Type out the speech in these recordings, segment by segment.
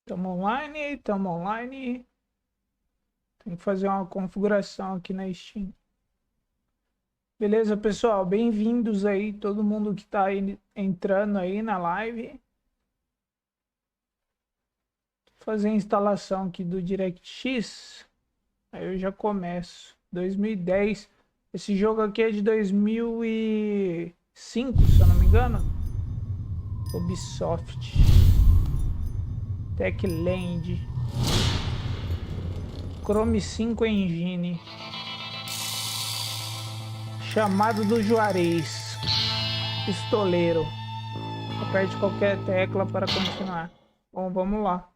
Tamo online, tamo online. Tem que fazer uma configuração aqui na Steam. Beleza, pessoal? Bem-vindos aí, todo mundo que tá aí, entrando aí na live. Vou fazer a instalação aqui do DirectX. Aí eu já começo. 2010. Esse jogo aqui é de 2005, se eu não me engano. Ubisoft. Techland. Chrome 5 Engine. Chamado do Juarez. Pistoleiro. Aperte qualquer tecla para continuar. Bom, vamos lá.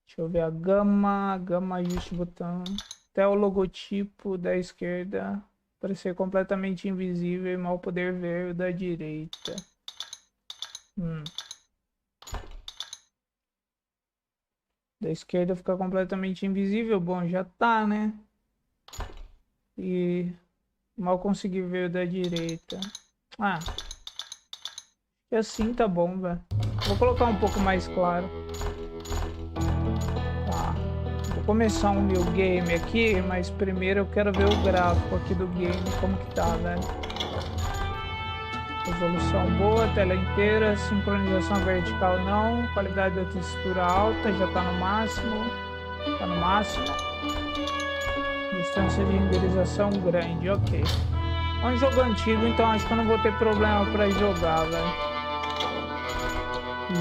Deixa eu ver a gama. Gama, ajuste botão. Até o logotipo da esquerda parecer completamente invisível e mal poder ver o da direita. Da esquerda fica completamente invisível. Bom, já tá, né? E mal consegui ver o da direita. Ah, e assim tá bom, velho. Vou colocar um pouco mais claro. Tá. Vou começar um new game aqui, mas primeiro eu quero ver o gráfico aqui do game, como que tá, velho. Resolução boa, tela inteira, sincronização vertical não, qualidade da textura alta, já tá no máximo. Tá no máximo. Distância de renderização grande, ok. É um jogo antigo, então acho que eu não vou ter problema pra jogar, velho.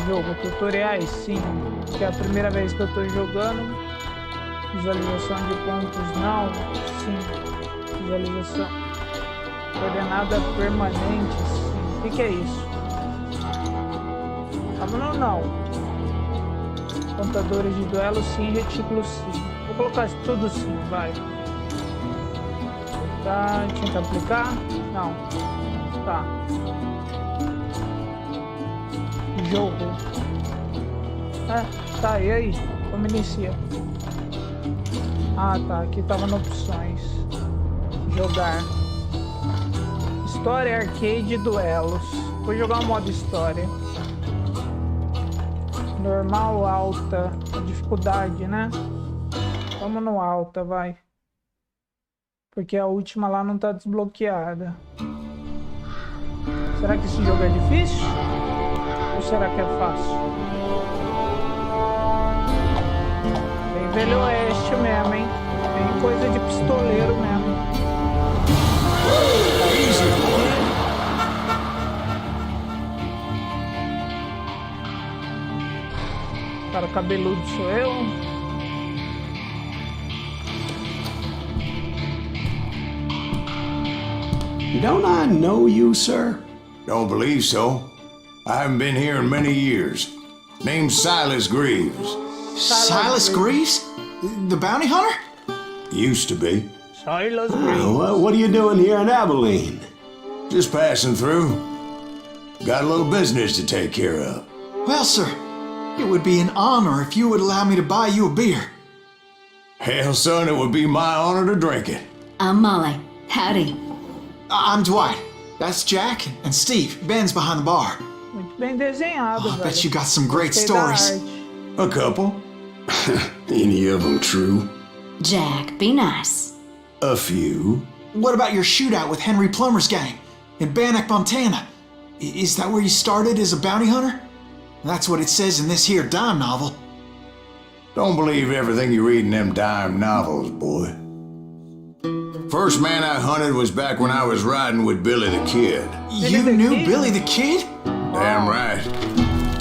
Jogo, tutoriais, sim, que é a primeira vez que eu tô jogando. Visualização de pontos, não, sim. Visualização coordenada permanente, sim. O que é isso? Tá falando não. Contadores de duelo, sim. Retículo, sim. Vou colocar tudo sim, vai. Tá, tinha que aplicar? Não. Tá. Jogo. Tá, e aí? Como inicia? Ah, tá. Aqui tava no opções. Jogar. História, arcade, duelos. Vou jogar o modo história. Normal, alta. Dificuldade, né? Vamos no alta, vai. Porque a última lá não tá desbloqueada. Será que esse jogo é difícil? Ou será que é fácil? Bem Velho Oeste mesmo, hein? Bem coisa de pistoleiro mesmo. Cara cabeludo sou eu. Don't I know you, sir? Don't believe so. I haven't been here in many years. Name's Silas Greaves. Silas Greaves? The bounty hunter? Used to be. Silas Greaves. What are you doing here in Abilene? Just passing through. Got a little business to take care of. Well, sir, it would be an honor if you would allow me to buy you a beer. Hell, son, it would be my honor to drink it. I'm Molly. Howdy. I'm Dwight. That's Jack and Steve. Ben's behind the bar. Muito bem desenhado, I velho. bet you got some great Gostei da stories. arte. A couple. Any of them true? Jack, be nice. A few. What about your shootout with Henry Plummer's gang in Bannock, Montana? Is that where you started as a bounty hunter? That's what it says in this here dime novel. Don't believe everything you read in them dime novels, boy. First man I hunted was back when I was riding with Billy the Kid. You the knew Kid? Billy the Kid? Damn right.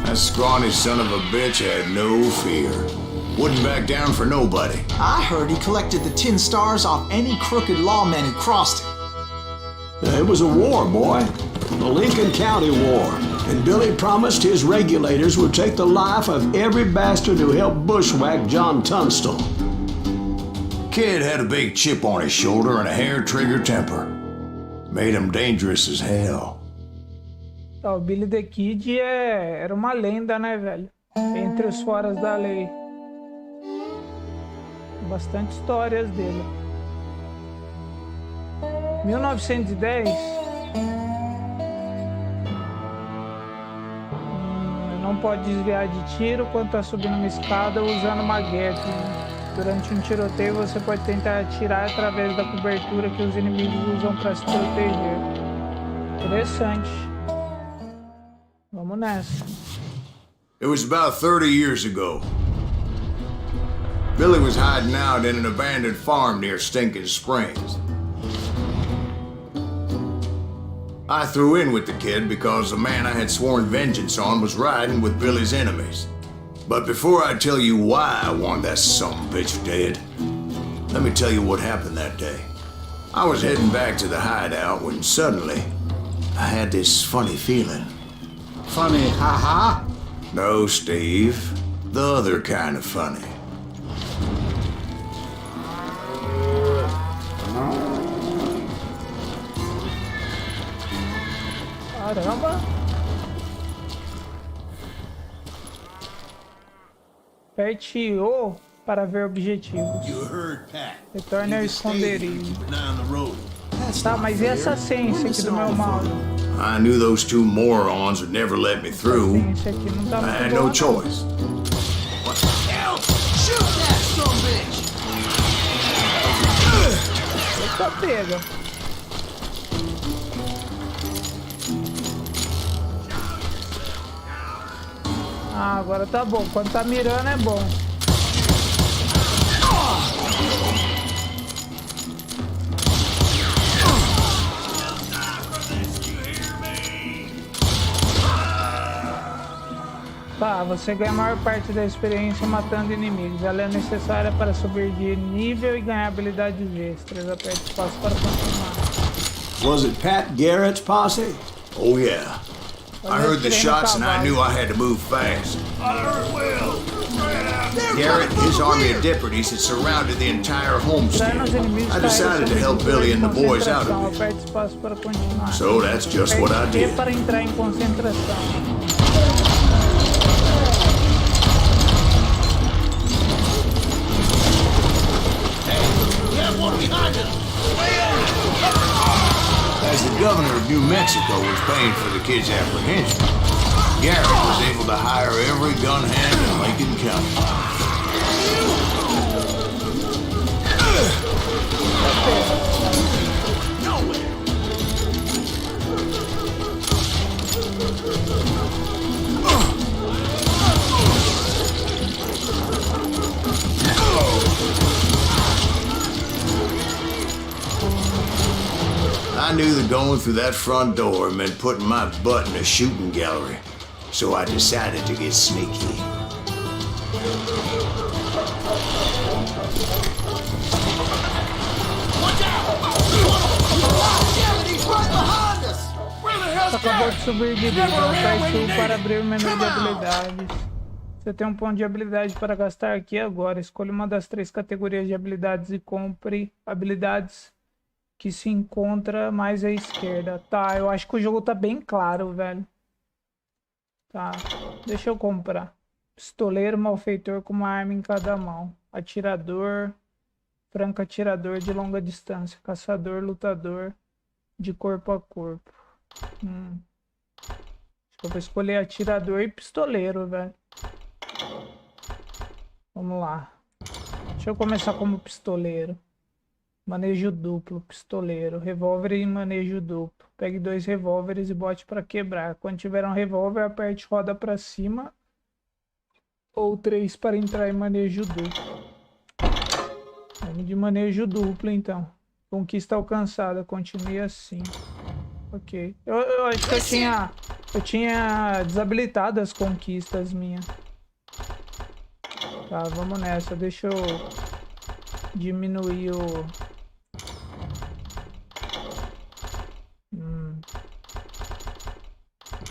That scrawny son of a bitch had no fear. Wouldn't back down for nobody. I heard he collected the 10 stars off any crooked lawmen who crossed it. It was a war, boy. The Lincoln County War. And Billy promised his regulators would take the life of every bastard who helped bushwhack John Tunstall. Kid had a big chip on his shoulder and a hair-trigger temper. Made him dangerous as hell. Tá, o Billy the Kid era uma lenda, né, velho? Entre os foras da lei. Bastante histórias dele. 1910. Eu Não pode desviar de tiro quando tá subindo uma escada ou usando uma gap. Durante um tiroteio, você pode tentar atirar através da cobertura que os inimigos usam para se proteger. Interessante. Vamos nessa. It was about 30 years ago. Billy was hiding out in an abandoned farm near Stinking Springs. I threw in with the kid because the man I had sworn vengeance on was riding with Billy's enemies. But before I tell you why I want that sumbitch dead, let me tell you what happened that day. I was heading back to the hideout when suddenly I had this funny feeling. Funny, haha? No, Steve. The other kind of funny. Caramba! Aperte O para ver objetivos. You heard Pat. Retorne ao esconderijo. Keep an eye on the road. Tá, mas e essa ciência aqui do meu mouse? I knew those two morons would never let me through. Ciência aqui não tá I muito had boa, no não. choice. What the hell? Shoot that sumbitch! Eita, pega. Ah, agora tá bom. Quando tá mirando é bom. Tá, você ganha a maior parte da experiência matando inimigos. Ela é necessária para subir de nível e ganhar habilidades extras. Aperte espaço para continuar. Was it Pat Garrett's posse? Oh, yeah. I heard the shots and I knew I had to move fast. Garrett and his army of deputies had surrounded the entire homestead. I decided to help Billy and the boys out of it. Aperte espaço para continuar. So that's just what I Aperte T did. para entrar em concentração. As the governor of New Mexico was paying for the kid's apprehension, Garrett was able to hire every gun hand in Lincoln County. I knew that going through that front door meant putting my butt in a shooting gallery, so I decided to get sneaky. Acabou de subir de nível. Aperte U para abrir o menu de habilidades. Você tem um ponto de habilidade para gastar aqui agora. Escolha uma das 3 categorias de habilidades e compre habilidades que se encontra mais à esquerda. Tá, eu acho que o jogo tá bem claro, velho. Tá, deixa eu comprar. Pistoleiro, malfeitor com uma arma em cada mão. Atirador, franco atirador de longa distância. Caçador, lutador de corpo a corpo. Acho que eu vou escolher atirador e pistoleiro, velho. Vamos lá. Deixa eu começar como pistoleiro. Manejo duplo, pistoleiro, revólver e manejo duplo. Pegue 2 revólveres e bote para quebrar. Quando tiver um revólver, aperte roda para cima. Ou 3 para entrar em manejo duplo. Vamos de manejo duplo, então. Conquista alcançada, continue assim. Ok. Eu acho que eu tinha desabilitado as conquistas minhas. Tá, vamos nessa. Deixa eu diminuir o...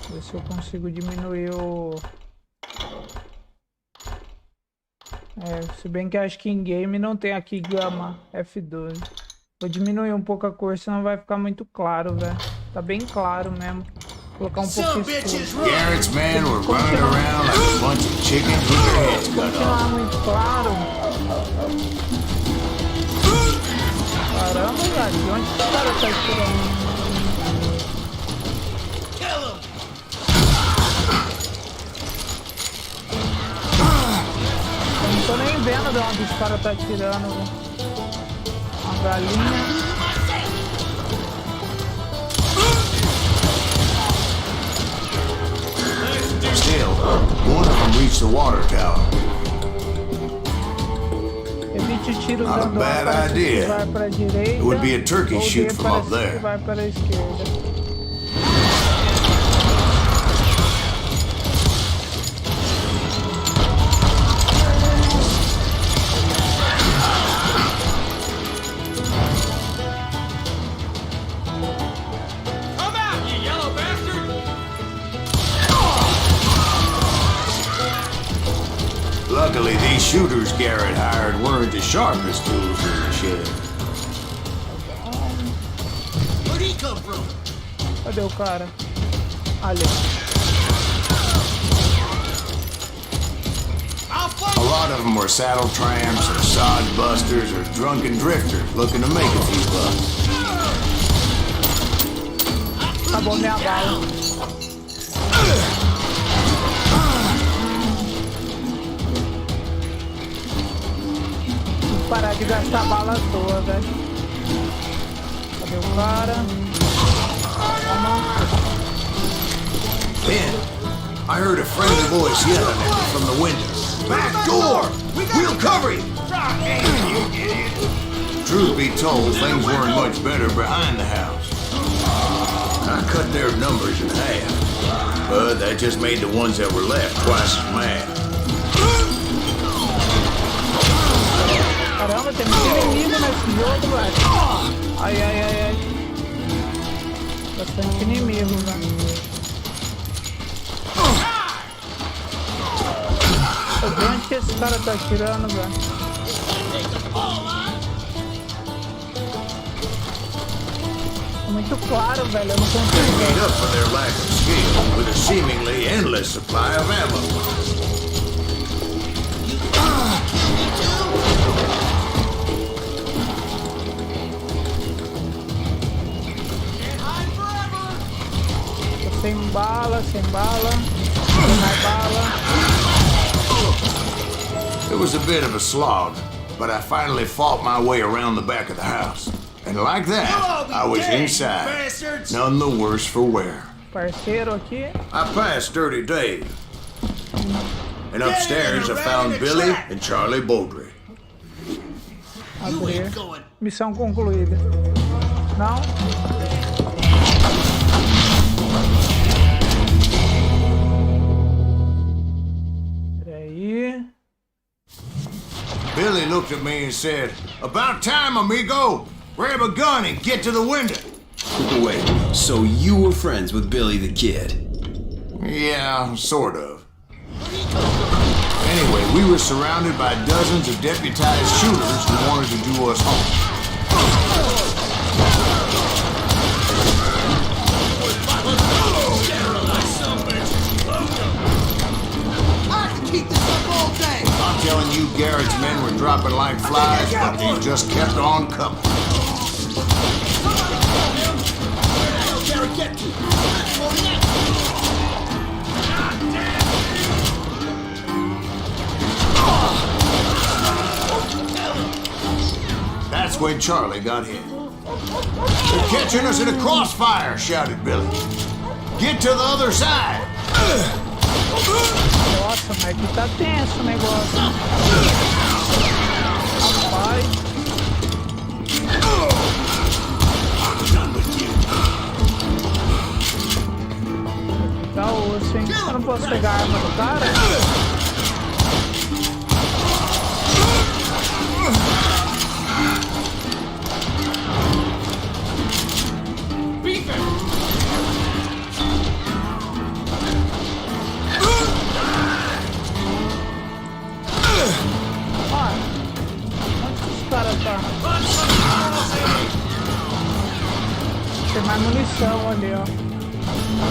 Ver se eu consigo diminuir o... se bem que acho que em game não tem aqui gama F12. Vou diminuir um pouco a cor, senão vai ficar muito claro, velho. Tá bem claro mesmo. Vou colocar um pouco escuro. Garrett's men were running around like a bunch of chickens with their heads cut Continuar off. muito claro. Caramba, velho. De onde esse cara tá escurando? nem vendo de onde os caras tá atirando, velho. Uma galinha. Still, one of them reached the water tower. Evite tiros Not a dando bad parece que idea. vai pra direita. It would be a turkey ou shoot D from up parece que there. vai para a esquerda. Come out, you yellow bastard! Luckily, these shooters Garrett hired weren't the sharpest tools in the shed. Where'd he come from? Cadê o cara? Ali. I'll fight A lot of them were saddle tramps or sod busters or drunken drifters looking to make a few bucks. Acabou minha bala. Vou parar de gastar bala à toa, velho. Cadê o cara? Ben, I heard a friendly voice yelling at me from the window. Back door! We'll cover you! Truth be told, things weren't much better behind the house. I cut their numbers in half, but that just made the ones that were left twice as mad. Caramba, tem muito inimigo nesse jogo, velho. Ai, ai, ai, ai. Bastante inimigo, velho. De onde que esse cara tá atirando, velho? É muito claro, velho. Eu não consigo They made ver. up for their lack of skill with a seemingly endless supply of ammo. Sem bala, sem bala. Sem mais bala. It was a bit of a slog, but I finally fought my way around the back of the house. And like that, I was inside, none the worse for wear. Parceiro aqui. I passed Dirty Dave. And upstairs I found Billy and Charlie Baldry. Abrir. Missão concluída. Não? Peraí. Billy looked at me and said, "About time, amigo! Grab a gun and get to the window." Wait, so you were friends with Billy the Kid? Yeah, sort of. Anyway, we were surrounded by dozens of deputized shooters who wanted to do us home. I can keep this up all day! I'm telling you, Garrett's men were dropping like flies, but they just kept on coming. Garrett, get to! That's when Charlie got hit. "They're catching us in a crossfire," shouted Billy. "Get to the other side!" Nossa, mas aqui tá tenso o negócio. Rapaz. Tá osso, hein? Eu não posso pegar a arma do cara? Beat him! Ó, onde que os caras tá? Tem mais munição ali, ó.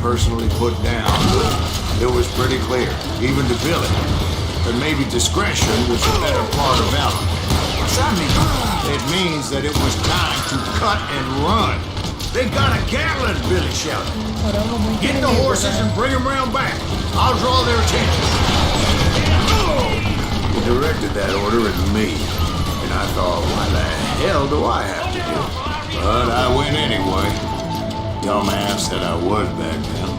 personally put down, it was pretty clear, even to Billy, that maybe discretion was the better part of valor. What's that mean? It means that it was time to cut and run. They got a Gatlin, Billy shouted. Caramba, muito Get the inimigo, horses né? and bring them round back. I'll draw their attention. He directed that order at me, and I thought, why the hell do I have to do it? But I went anyway. Dumbass said I was back then.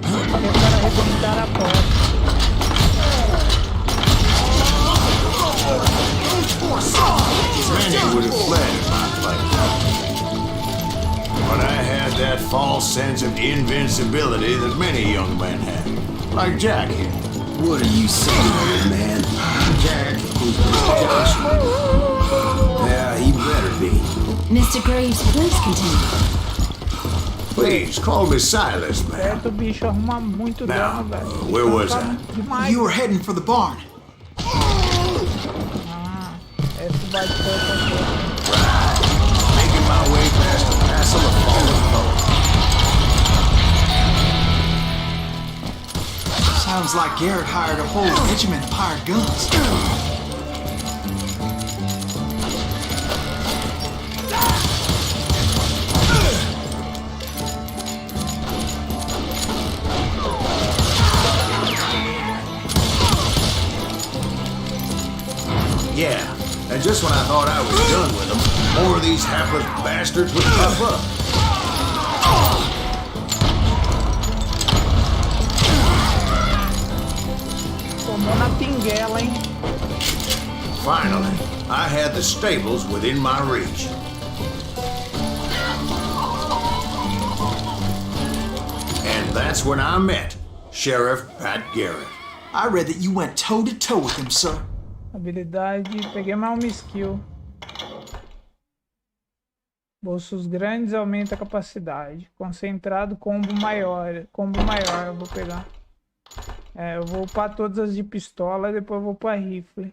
Prepara arrebentar a porta. Many would have fled in my place. But I had that false sense of invincibility that many young men have. Like Jack here. What are you saying, old man? Jack is just Yeah, he better be. Mr. Graves, please continue. Please, call me Silas, man. Certo, o bicho arruma muito Now, dano, velho. where was Tá I? demais. You were heading for the barn. Esse vai de porta. Making my way past the castle of fallen foe. Sounds like Garrett hired a whole regiment of hired guns. Yeah, and just when I thought I was done with them, more of these hapless bastards would pop up. Tomou na pinguela, hein? Finally, I had the stables within my reach. And that's when I met Sheriff Pat Garrett. I read that you went toe-to-toe with him, sir. Habilidade, peguei mais uma skill. Bolsos grandes aumenta a capacidade. Concentrado, combo maior. Combo maior eu vou pegar. Eu vou upar todas as de pistola e depois eu vou pra rifle.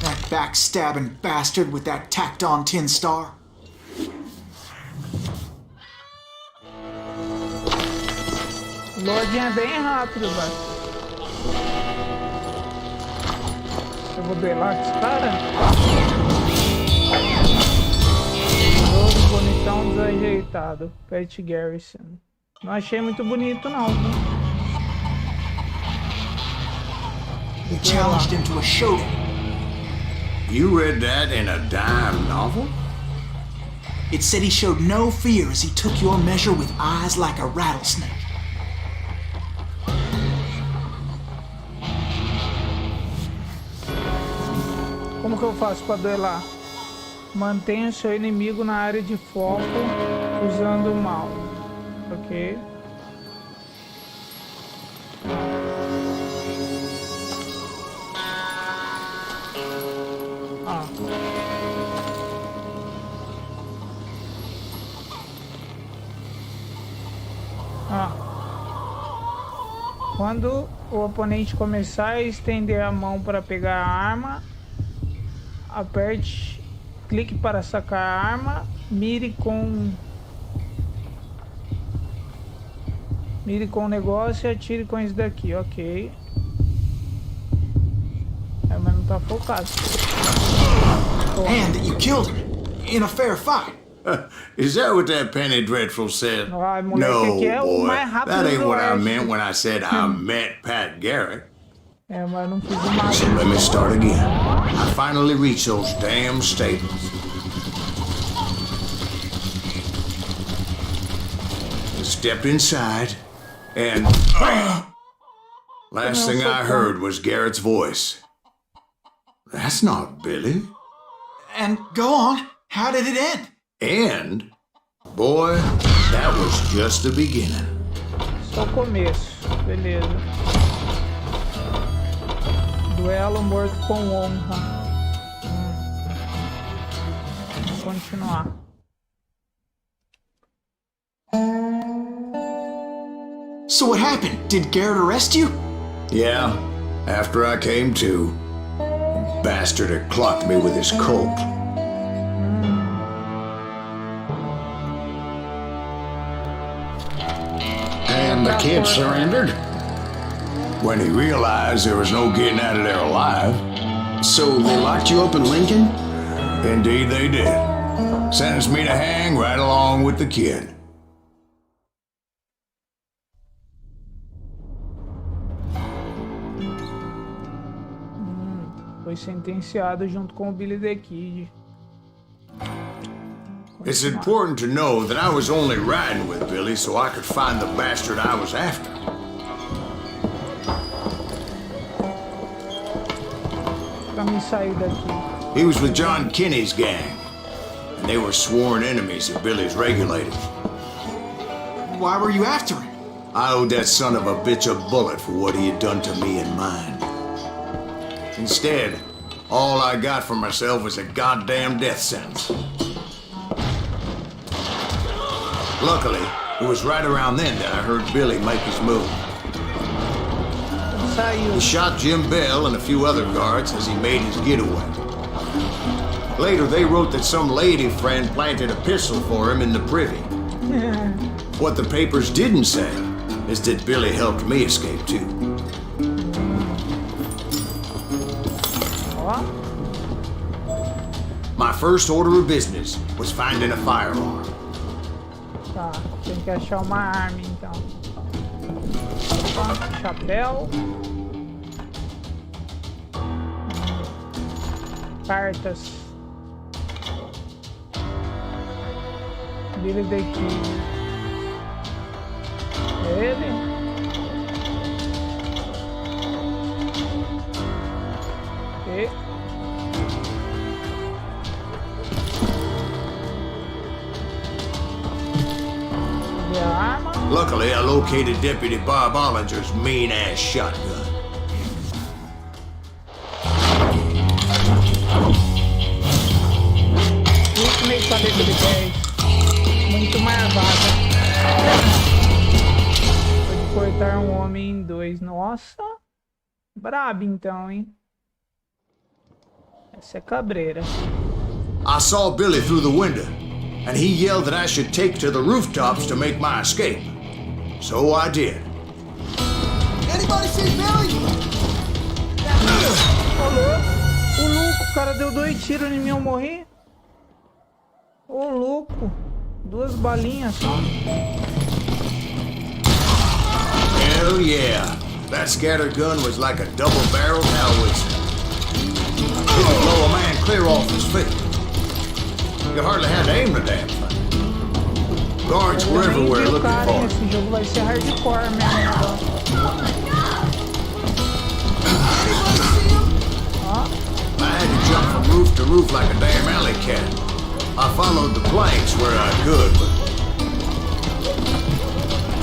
That backstabbing bastard with that tacked-on tin star. O Lordinho é bem rápido, velho. Eu vou duelar com esse cara? Jogo bonitão desajeitado. Pat Garrison. Não achei muito bonito não, viu? You challenged him to a showdown. You read that in a dime novel? It said he showed no fear as he took your measure with eyes like a rattlesnake. Como que eu faço pra duelar? Mantenha seu inimigo na área de foco usando o mouse. Ok. Quando o oponente começar a estender a mão para pegar a arma, aperte, clique para sacar a arma, mire com o negócio e atire com isso daqui, ok. Mas não tá focado. And that you killed him in a fair fight. Is that what that Penny Dreadful said? Ai, moleque, No, aqui é o boy, mais rápido that ain't do what I oeste. meant when I said I met Pat Garrett. Mas eu não fiz o máximo. So let me start again. I finally reached those damn stables. Stepped inside, and last thing I heard was Garrett's voice. That's not Billy. And go on, how did it end? And, boy, that was just the beginning. Só o começo, beleza. Duelo morto com honra. Vamos continuar. So what happened? Did Garrett arrest you? Yeah, after I came to, the bastard had clocked me with his Colt. And the kid surrendered? When he realized there was no getting out of there alive. So they locked you up in Lincoln? Indeed they did. Sentenced me to hang right along with the kid. Foi sentenciado junto com o Billy the Kid. It's important to know that I was only riding with Billy so I could find the bastard I was after. Pra mim sair daqui. He was with John Kinney's gang, and they were sworn enemies of Billy's regulators. Why were you after him? I owed that son of a bitch a bullet for what he had done to me and mine. Instead, all I got for myself was a goddamn death sentence. Luckily, it was right around then that I heard Billy make his move. He shot Jim Bell and a few other guards as he made his getaway. Later, they wrote that some lady friend planted a pistol for him in the privy. What the papers didn't say is that Billy helped me escape too. My first order of business was finding a firearm. Tá, tem que achar uma arma então. Opa, chapéu. Cartas. Billy the Kid. É ele? E... Luckily, I located Deputy Bob Ollinger's mean-ass shotgun. Ultimate paleta de 10. Muito marvada. Pode cortar um homem em dois. Nossa. Brabo então, hein? Essa é cabreira. I saw Billy through the window, and he yelled that I should take to the rooftops to make my escape. So I did. Anybody see Billy? Ô louco, o cara deu 2 tiros em mim, eu morri. Ô louco, 2 balinhas só. Hell yeah, that scatter gun was like a double-barreled howitzer. It could blow a man clear off his feet. You hardly had to aim the damn thing. Guards were everywhere looking for it. Esse jogo vai ser hardcore mesmo. I had to jump from roof to roof like a damn alley cat. I followed the planks where I could, but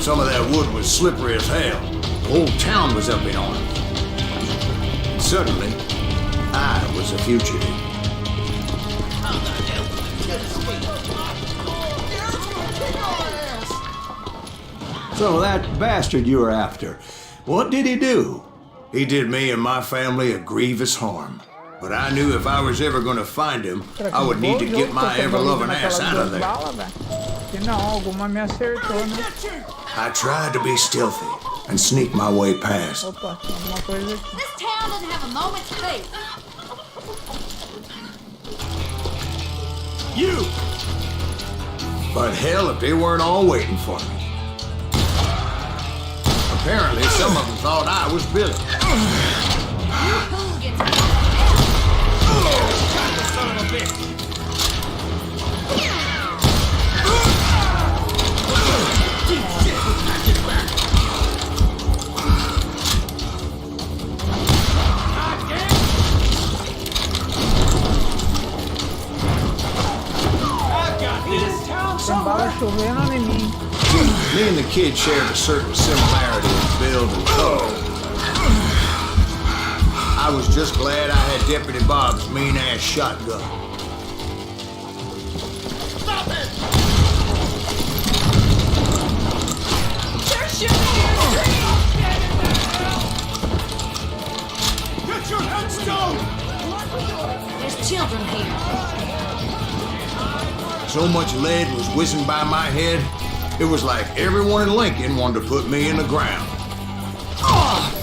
some of that wood was slippery as hell. The whole town was up in arms. And suddenly, I was a fugitive. So that bastard you were after, what did he do? He did me and my family a grievous harm. But I knew if I was ever going to find him, I would need to get my ever-loving ass out of there. Não, alguma me acertou, né? I tried to be stealthy and sneak my way past. Opa, tem alguma coisa aqui. This town doesn't have a moment's peace. You! But hell, if they weren't all waiting for me. Apparently, some of them thought I was Billy. You hooligans. Son of a bitch! Tem bala chovendo em mim. Me and the kid shared a certain similarity in build and color. I was just glad I had Deputy Bob's mean-ass shotgun. Stop it! They're shooting you! Get your headstone! There's children here. So much lead was whizzing by my head, It was like everyone in Lincoln wanted to put me in the ground.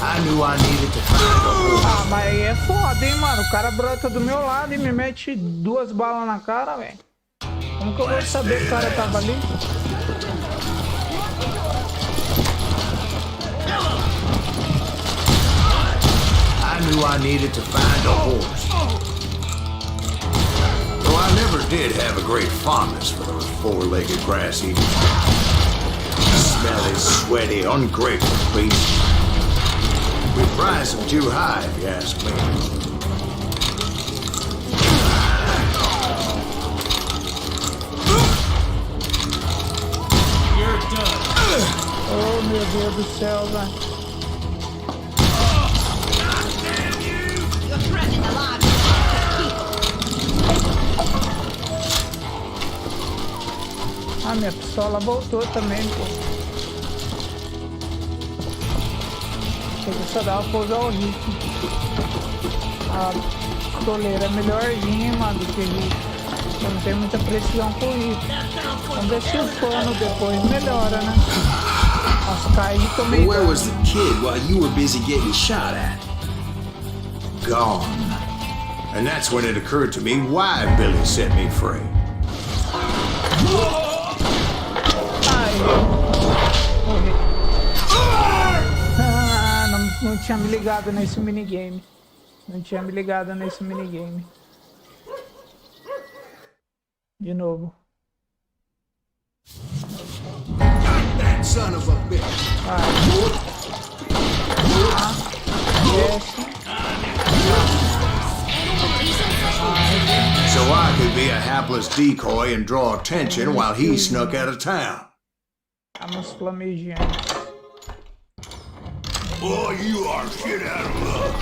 I knew I needed to find a horse. Ah, mas aí é foda, hein, mano? O cara brota do meu lado e me mete 2 balas na cara, velho. Como que eu vou saber que o cara tava ali? I knew I needed to find a horse. Though I never did have a great fondness for those four-legged grass-eaters. Smelly, sweaty, ungrateful beasts. We price them too high, if you ask me. You're done. Oh, meu Deus do céu, velho. You're threatening the lives of Ah, minha pistola voltou também, pô. Tem que só dar uma pousa ao ritmo. A pistoleira é melhorzinha, mano, do que ritmo. Eu não tenho muita precisão com ritmo. Vamos ver se o pano depois melhora, né? As caí também. Where was the kid while you were busy getting shot at? Gone. And that's when it occurred to me why Billy set me free. Ai, morri. Ah, não tinha me ligado nesse minigame. Não tinha me ligado nesse minigame. De novo. That son of a bitch. Desce. So I could be a hapless decoy and draw attention while he snuck out of town. Vamos flamejando. Boy, you are shit out of luck.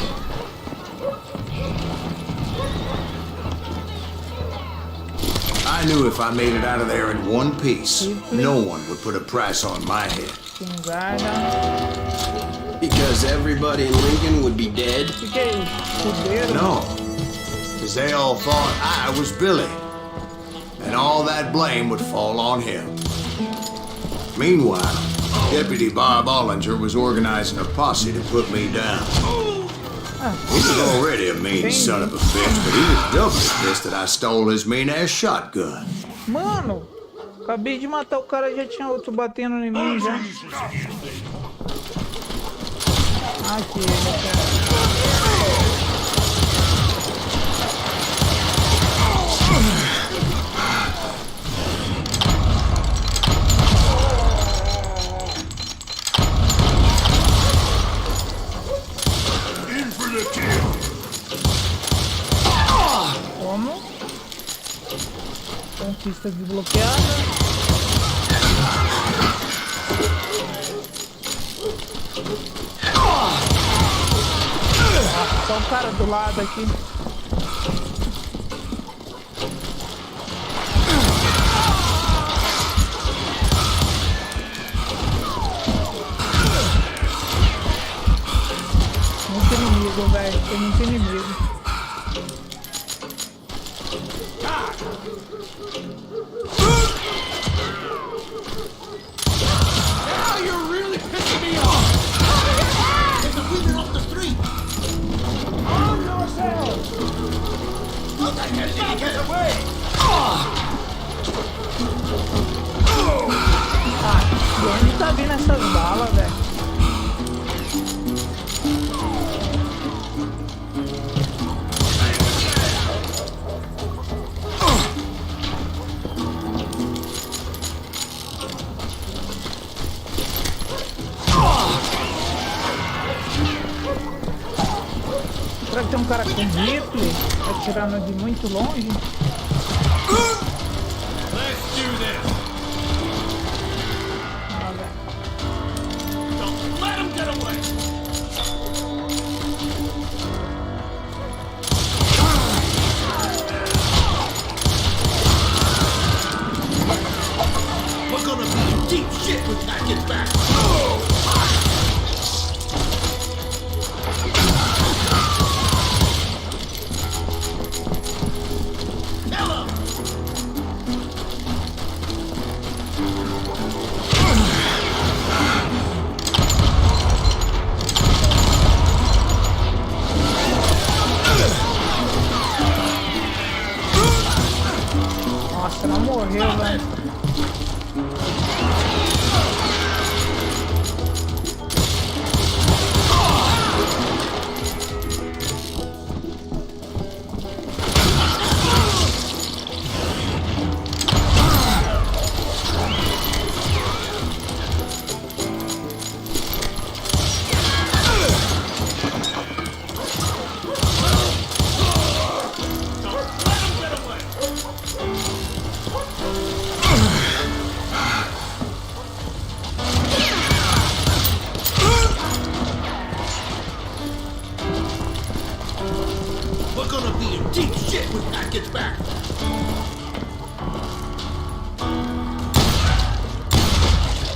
I knew if I made it out of there in one piece, no one would put a price on my head. Pingada. Because everybody in Lincoln would be dead? Fiquei fudeiro. No, because they all thought I was Billy, and all that blame would fall on him. Meanwhile, Deputy Bob Ollinger was organizing a posse to put me down. He was already a mean son of a bitch, but he was doubly pissed that I stole his mean-ass shotgun. Mano, acabei de matar o cara, já tinha outro batendo em mim já. Aqui, In for the kill. como? Conquista desbloqueada. Só o cara do lado aqui. Muito inimigo, velho. Tem muito inimigo. Now you're really pissing me off. There's a women off the street. Arm yourself. Get away. De onde tá vindo essas balas, velho? Será que tem um cara com rifle atirando de muito longe? Let's do this. Ah, velho. Don't let him get away. We're gonna be in deep shit with that get back. Hello. Jack gets back.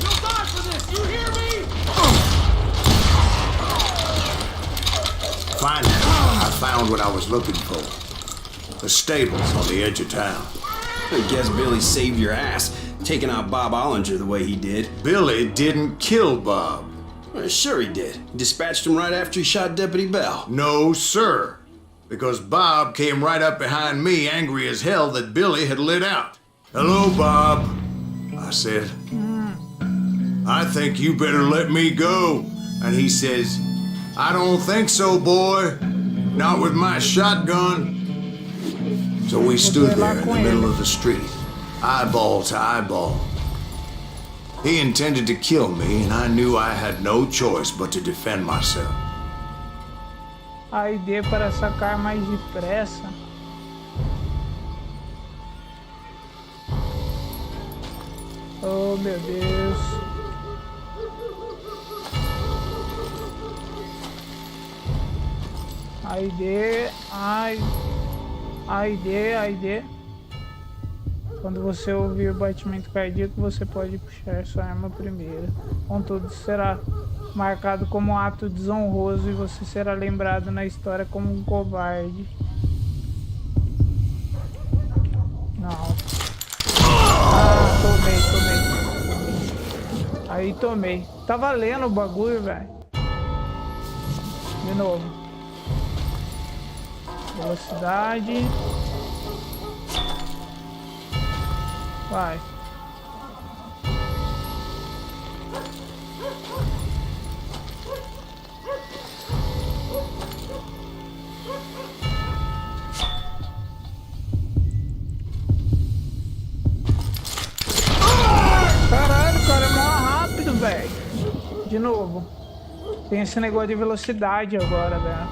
You'll die for this, you hear me? Finally, I found what I was looking for. The stables on the edge of town. I guess Billy saved your ass, taking out Bob Ollinger the way he did. Billy didn't kill Bob. Well, sure he did. He dispatched him right after he shot Deputy Bell. No, sir. Because Bob came right up behind me, angry as hell that Billy had lit out. Hello, Bob, I said. I think you better let me go. And he says, I don't think so, boy. Not with my shotgun. So we stood there in the middle of the street, eyeball to eyeball. He intended to kill me, and I knew I had no choice but to defend myself. A ideia para sacar mais depressa. Oh, meu Deus. A ideia... A ideia. Quando você ouvir o batimento cardíaco, você pode puxar sua arma primeiro. Contudo, será marcado como um ato desonroso e você será lembrado na história como um covarde. Não. Ah, tomei. Aí tomei. Tá valendo o bagulho, velho. De novo. Velocidade. Vai. Caralho, o cara é mó rápido, velho. De novo. Tem esse negócio de velocidade agora, velho.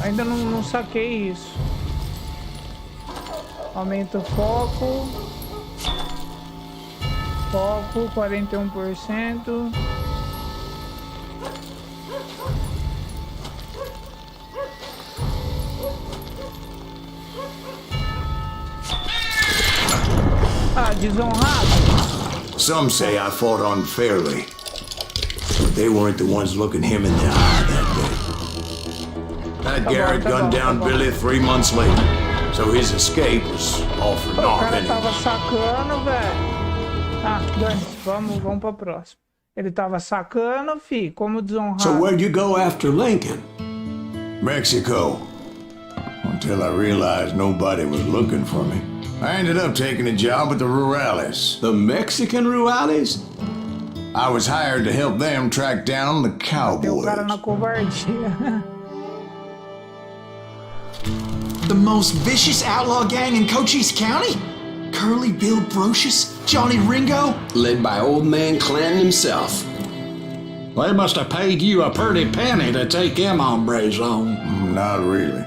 Ainda não saquei isso. Aumenta o foco. Foco, 41%. Ah, desonrado. Some say I fought unfairly, but they weren't the ones looking him in the eye that day. That Garrett gunned down Billy 3 months later, so his escape was all for O naught cara anyway. tava sacando, velho. Ah, dane-se, vamos pra próxima. Ele tava sacando, fi, como desonrado. So where'd you go after Lincoln? Mexico. Until I realized nobody was looking for me. I ended up taking a job at the Rurales. The Mexican Rurales? I was hired to help them track down the Tem o cara cowboys. na covardia. The most vicious outlaw gang in Cochise County? Curly Bill Brocious? Johnny Ringo? Led by old man Clanton himself. They must have paid you a pretty penny to take them hombres on. Not really.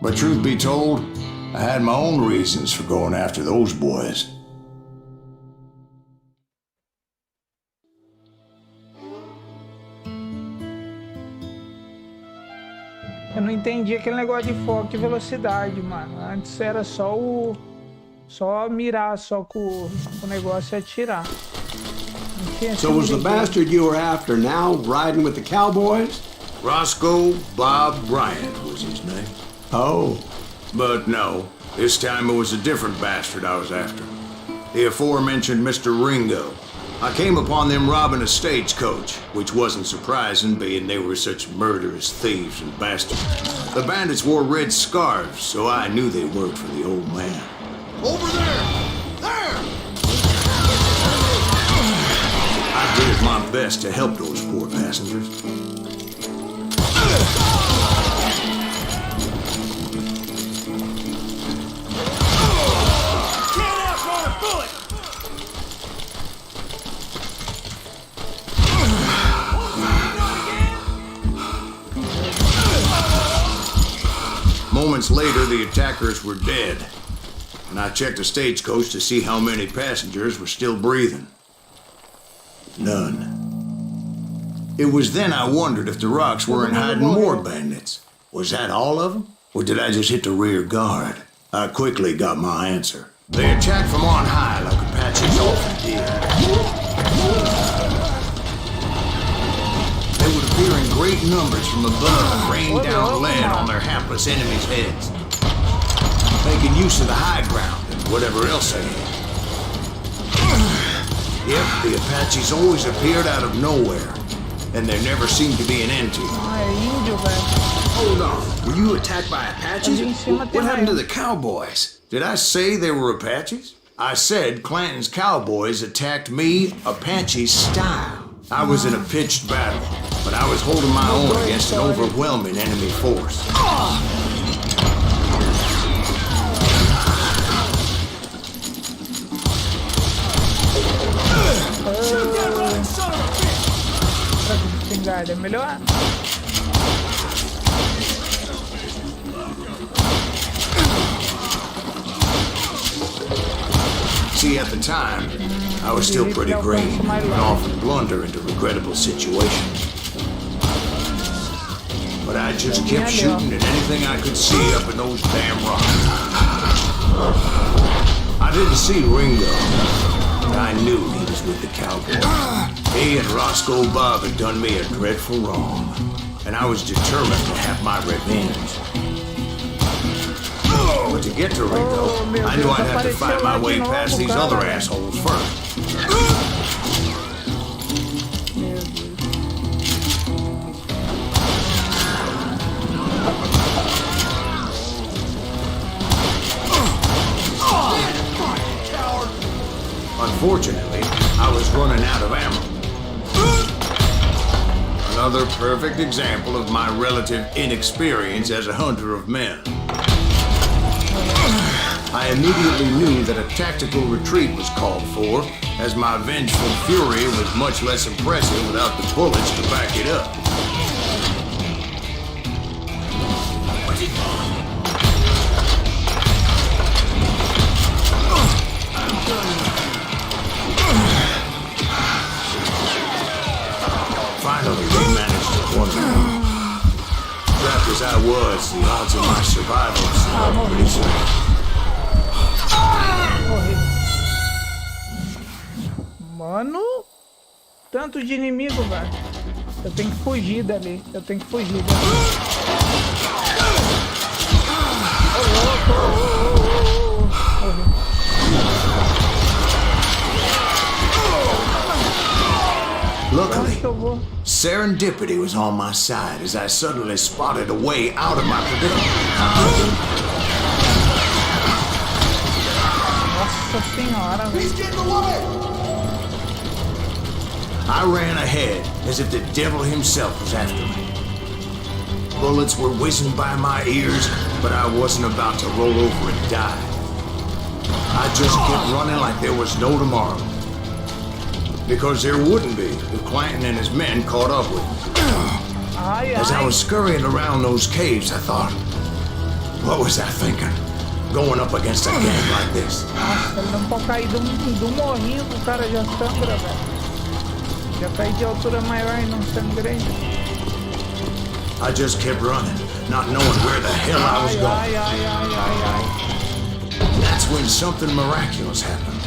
But truth be told, I had my own reasons for going after those boys. Eu não entendi aquele negócio de foco e velocidade, mano. Antes era só o... Só mirar, só com o negócio e atirar. Não tinha So was the esse bastard you were after now riding with the cowboys? Roscoe Bob Bryant was his name. Oh, But no, this time it was a different bastard I was after. The aforementioned Mr. Ringo. I came upon them robbing a stagecoach, which wasn't surprising, being they were such murderous thieves and bastards. The bandits wore red scarves, so I knew they worked for the old man. Over there! There! I did my best to help those poor passengers. Can't outrun a bullet! Moments later, the attackers were dead, and I checked the stagecoach to see how many passengers were still breathing. None. It was then I wondered if the rocks weren't hiding more bandits. Was that all of them? Or did I just hit the rear guard? I quickly got my answer. They attacked from on high like Apaches often did. They would appear in great numbers from above and rain down lead on their hapless enemies' heads, making use of the high ground and whatever else they had. Yep, the Apaches always appeared out of nowhere, and there never seemed to be an end to them. Ah, é índio, velho. Hold on. Were you attacked by Apaches? Ali em cima tem What happened to um. the cowboys? Did I say they were Apaches? I said Clanton's cowboys attacked me Apache style. I was in a pitched battle, but I was holding my own against an overwhelming enemy force. Shoot that running son of a bitch! Espingarda é melhor. See, at the time, I was still pretty green and often blunder into regrettable situations. But I just kept shooting at anything I could see up in those damn rocks. I didn't see Ringo, but I knew he was with the cowboy. He and Roscoe Bob had done me a dreadful wrong, and I was determined to have my revenge. But to get to Ringo, I knew I'd have to fight my way past these other assholes first. Unfortunately, I was running out of ammo. Another perfect example of my relative inexperience as a hunter of men. I immediately knew that a tactical retreat was called for, as my vengeful fury was much less impressive without the bullets to back it up. Finally, we managed to corner me. Trapped as I was, the odds of my survival seemed pretty slim. Mano, tanto de inimigo, velho. Eu tenho que fugir dali. Eu tenho que fugir dali. Ô, louco, Luckily, Onde que eu vou? serendipity was on my side as I suddenly spotted a way out of my predicament. Nossa senhora, velho. He's getting away! I ran ahead as if the devil himself was after me. Bullets were whizzing by my ears, but I wasn't about to roll over and die. I just kept running like there was no tomorrow. Because there wouldn't be if Clanton and his men caught up with me. Ai, As I ai. was scurrying around those caves, I thought, what was I thinking? Going up against a gang like this. Nossa, ele não pode cair do morrinho, o cara já sangra, velho. Já caí de altura maior e não sangrei. I just kept running, not knowing where the hell I was Ai, going. ai, ai, ai, ai, ai. That's when something miraculous happened.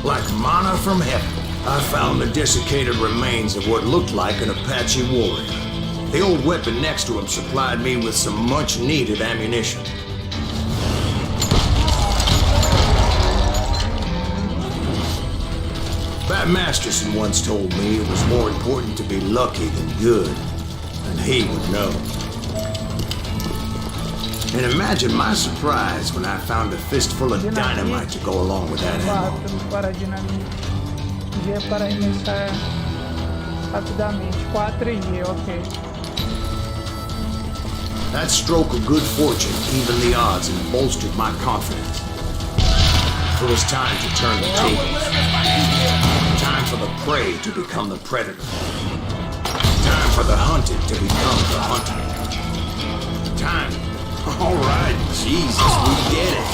Like manna from heaven, I found the desiccated remains of what looked like an Apache warrior. The old weapon next to him supplied me with some much-needed ammunition. Pat Masterson once told me it was more important to be lucky than good, and he would know. And imagine my surprise when I found a fistful of dynamite to go along with that ammo. 4 para dinamite. G para arremessar rapidamente. 4 e G, ok. That stroke of good fortune evened the odds and bolstered my confidence. It was time to turn the tables. Time for the prey to become the predator. Time for the hunted to become the hunter. Time. All right, Jesus, we get it.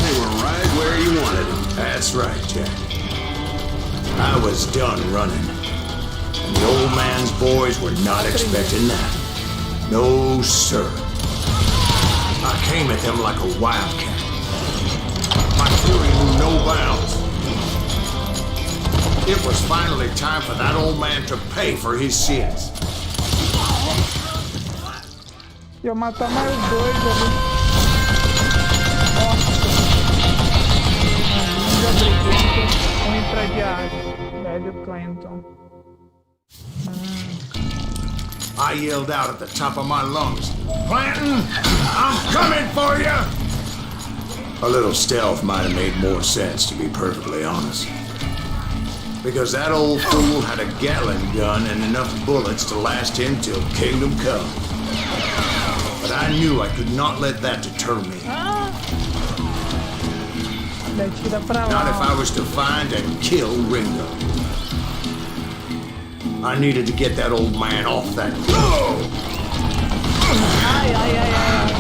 They were right where you wanted them. That's right, Jack. I was done running. And the old man's boys were not expecting that. No, sir. I came at them like a wildcat, my fury knew no bounds. It was finally time for that old man to pay for his sins. Ia matar mais dois ali. Nossa. Ainda briguento. Ruim pra diário. Velho Clinton. I yelled out at the top of my lungs, "Clanton, I'm coming for you!" A little stealth might have made more sense, to be perfectly honest. Because that old fool had a Gatling gun and enough bullets to last him till Kingdom Come. But I knew I could not let that deter me. Not if I was to find and kill Ringo. I needed to get that old man off that. Ai, ai, ai, ai.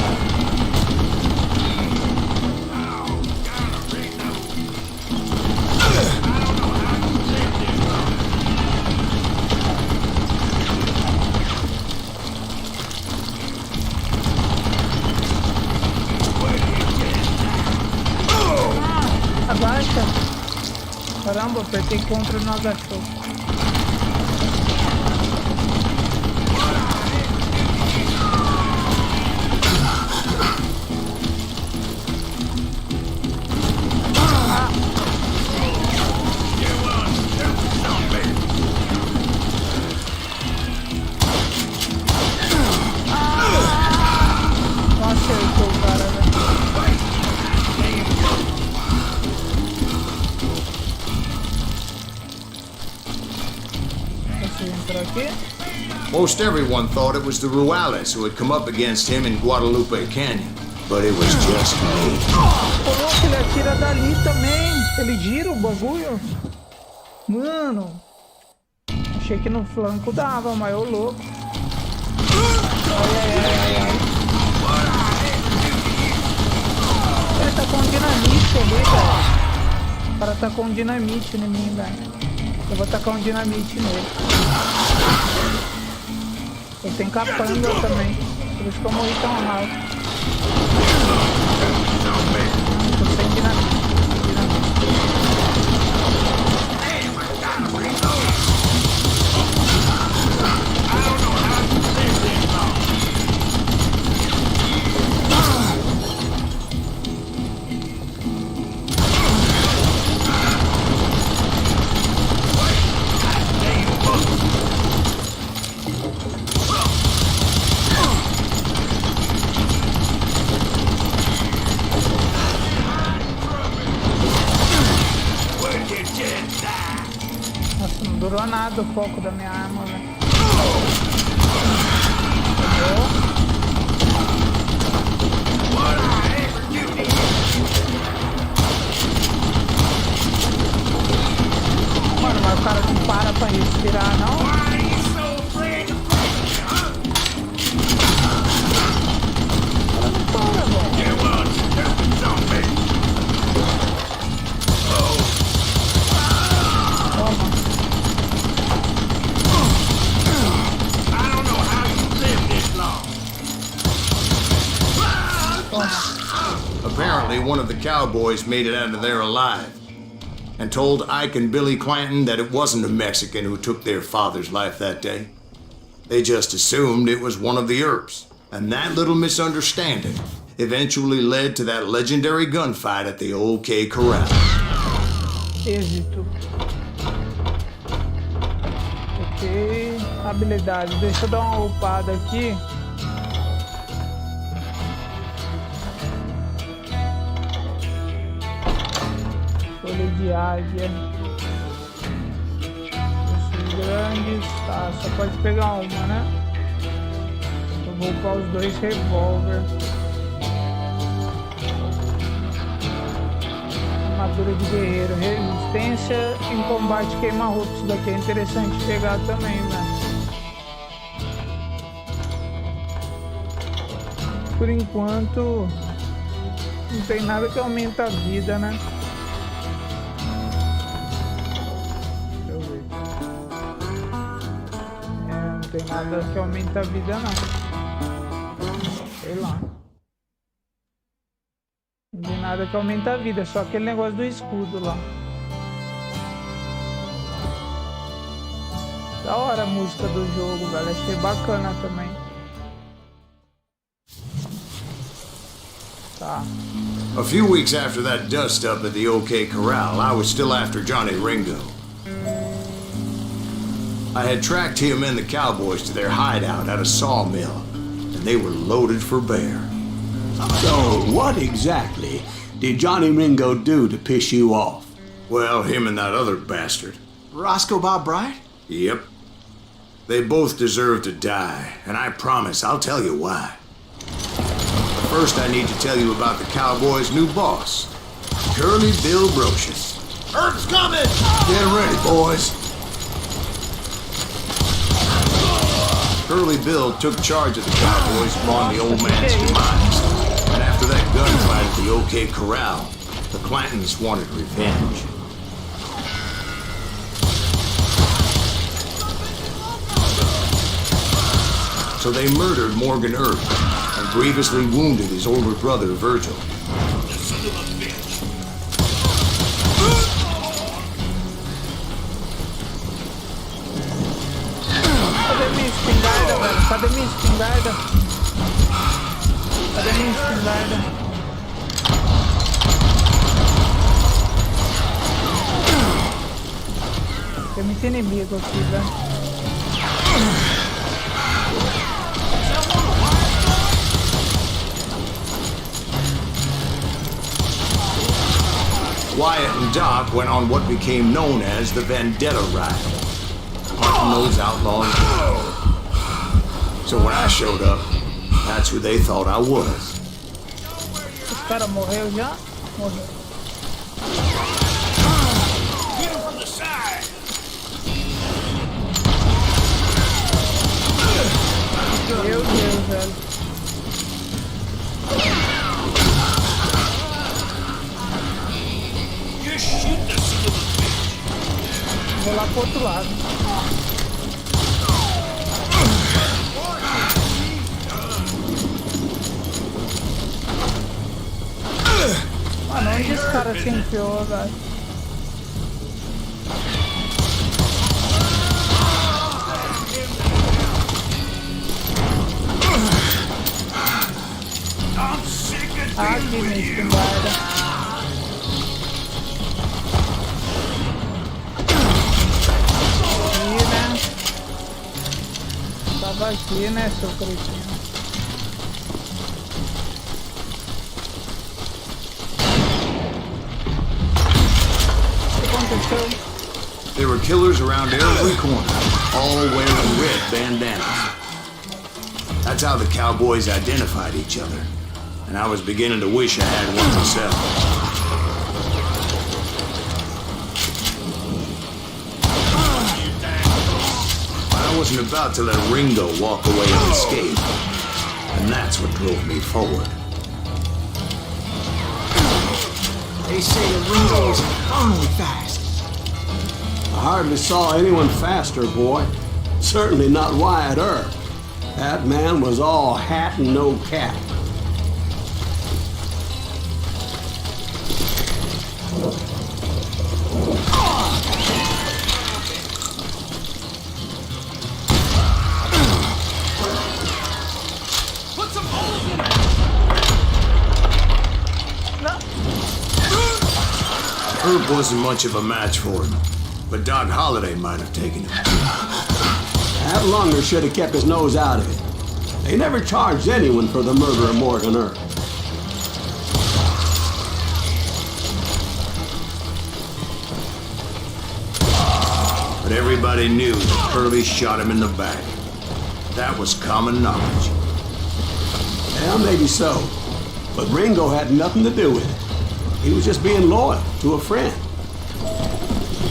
Abaixa. Caramba, apertei contra e não agachou. Não acertou o cara, né? Aqui. Most everyone thought it was the Ruales who had come up against him in Guadalupe Canyon, but it was just me. Coloca, ele atira dali também. Ele gira o bagulho. Mano. Achei que no flanco dava, mas eu louco. Ai, ai, ai, ai. Ele tá com dinamite ali, velho. O cara tá com dinamite em mim, velho. Eu vou tacar um dinamite nele. Eu tenho capanga também. Por isso que eu morri tão rápido. Tô sem dinamite. Não durou nada o foco da minha arma, velho. Mano, mas o cara não para pra respirar, não? Apparently, one of the cowboys made it out of there alive and told Ike and Billy Clanton that it wasn't a Mexican who took their father's life that day. They just assumed it was one of the Earps, and that little misunderstanding eventually led to that legendary gunfight at the OK Corral. Êxito. Ok, habilidade. Deixa eu dar uma upada aqui. Folha de águia. Ossos grandes. Tá, só pode pegar uma, né? Eu vou upar os dois revólver. Armadura de guerreiro. Resistência em combate queima-roupa. Isso daqui é interessante pegar também, né? Por enquanto, não tem nada que aumenta a vida, né? Deixa eu ver. Não tem nada que aumenta a vida, não. Sei lá. Não tem nada que aumenta a vida, é só aquele negócio do escudo lá. Da hora a música do jogo, velho. Achei bacana também. Tá. A few weeks after that dust up at the OK Corral, I was still after Johnny Ringo. I had tracked him and the cowboys to their hideout at a sawmill, and they were loaded for bear. So, what exactly did Johnny Ringo do to piss you off? Well, him and that other bastard. Roscoe Bob Bryant? Yep. They both deserve to die, and I promise I'll tell you why. But first, I need to tell you about the cowboys' new boss, Curly Bill Brocious. Earth's coming! Get ready, boys. Curly Bill took charge of the cowboys upon the old man's demise. And after that gunfight at the OK Corral, the Clantons wanted revenge. So they murdered Morgan Earp and grievously wounded his older brother, Virgil. Cadê minha espingarda, velho? Cadê minha espingarda? Cadê minha espingarda? Tem muito inimigo aqui, velho. Wyatt and Doc went on what became known as the Vendetta Ride, hunting those outlaws. So when I showed up, that's who they thought I was. Esse cara morreu já? Morreu. Get him from the side! Meu Deus, velho. Just shoot the son of a bitch! Vou lá pro outro lado. Mano, onde esse cara se enfiou, velho? I'm sick of Aqui, dealing minha with you! espingarda. Aqui, né? Tava aqui, né, seu cretino? O que aconteceu? There were killers around every corner, all wearing red bandanas. That's how the cowboys identified each other, and I was beginning to wish I had one myself. I wasn't about to let Ringo walk away unscathed, and that's what drove me forward. They say that Ringo is infernally fast. I hardly saw anyone faster, boy. Certainly not Wyatt Earp. That man was all hat and no cap. Put some holes in it! Herb wasn't much of a match for him, but Doc Holliday might have taken him. That Lunger should have kept his nose out of it. They never charged anyone for the murder of Morgan Earp. But everybody knew that Curly shot him in the back. That was common knowledge. Yeah, maybe so. But Ringo had nothing to do with it. He was just being loyal to a friend.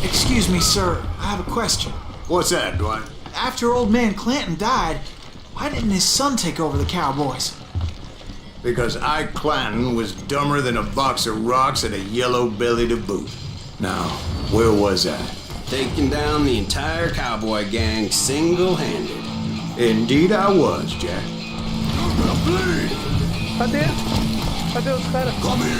Excuse me, sir. I have a question. What's that, Dwight? After old man Clanton died, why didn't his son take over the Cowboys? Because Ike Clanton was dumber than a box of rocks and a yellow belly to boot. Now, where was I? Taking down the entire cowboy gang single-handed. Indeed I was, Jack. Cadê? Cadê os caras? Come here.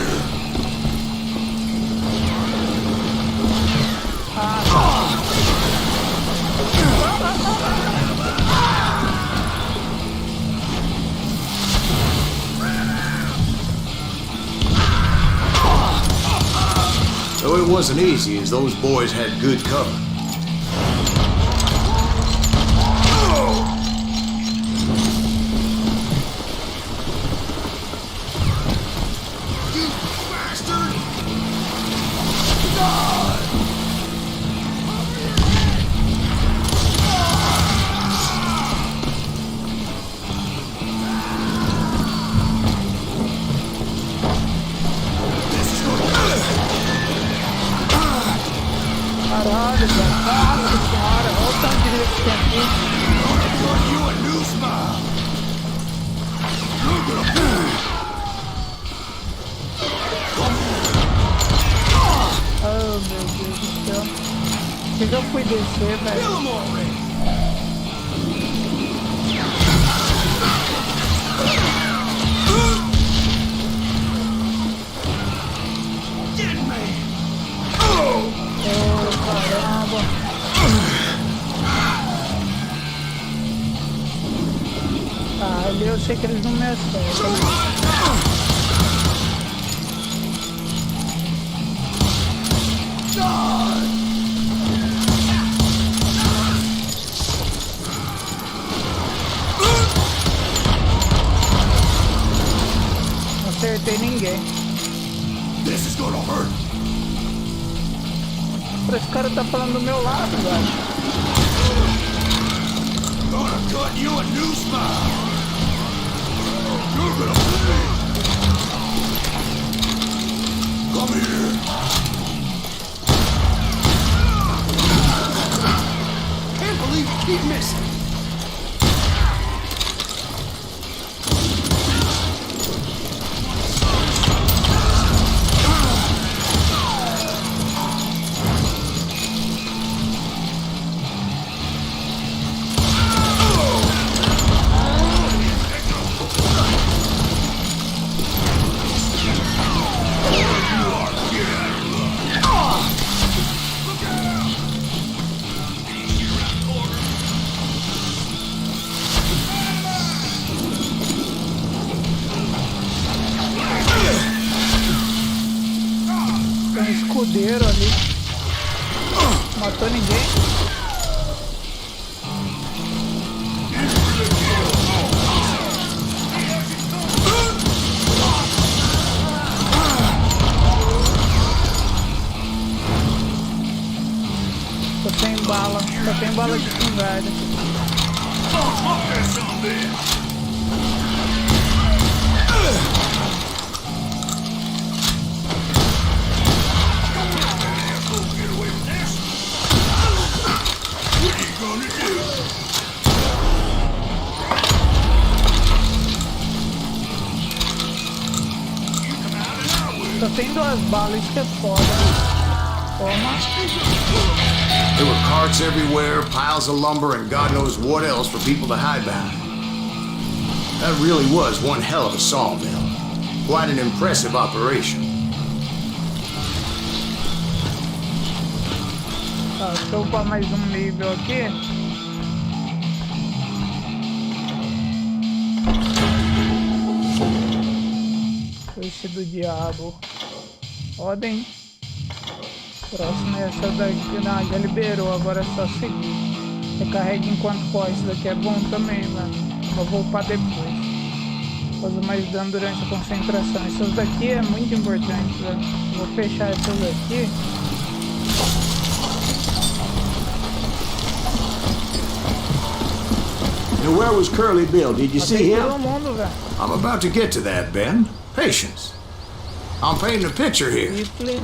Though it wasn't easy, as those boys had good cover. You bastard! Caralho, velho. Nossa senhora. Olha o tanto de vida que tem aqui. You a new smile. Oh, meu Deus do céu. Por que eu fui descer, velho? Kill 'em already. Dead man. Oh, caramba. Ah, ali eu sei que eles não me acertam. Não acertei ninguém. This is gonna hurt. Esse cara tá falando do meu lado, velho. Gonna cut you a new smile. You're gonna pay. Come here. Can't believe you keep missing. Tem um escudeiro ali. Matou ninguém. Só tem bala de espingarda. Só tem 2 balas, isso que é foda. Toma. There were carts everywhere, piles of lumber, and God knows what else for people to hide behind. That really was one hell of a sawmill. Quite an impressive operation. Tá, deixa eu upar mais um nível aqui. Foice do diabo. Podem. Próximo é essa daqui. Não, já liberou, agora é só seguir. Recarrega enquanto corre. Isso daqui é bom também, mano. Vou upar depois. Faz mais dano durante a concentração. Essas daqui é muito importante, velho. Vou fechar essas daqui. And where was Curly Bill? Did you see Matei todo him? mundo, velho. I'm about to get to that, Ben. Patience. I'm painting a picture here. Rifle.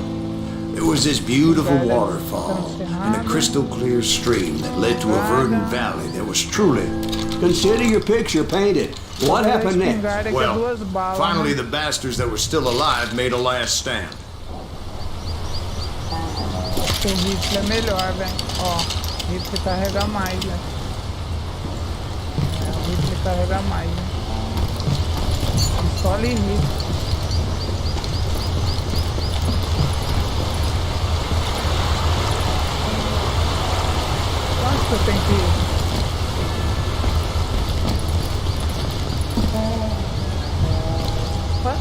There was this beautiful waterfall and a crystal clear stream that led to a verdant valley that was truly... Consider your picture painted. What happened next? Espingarda que é Well, 2 balas. finally Né? the bastards that were still alive made a last stand. O rifle é melhor, velho. Ó, o rifle carrega mais, velho. O rifle carrega mais, né? Pistola e rifle. que eu tenho que ir? Opa.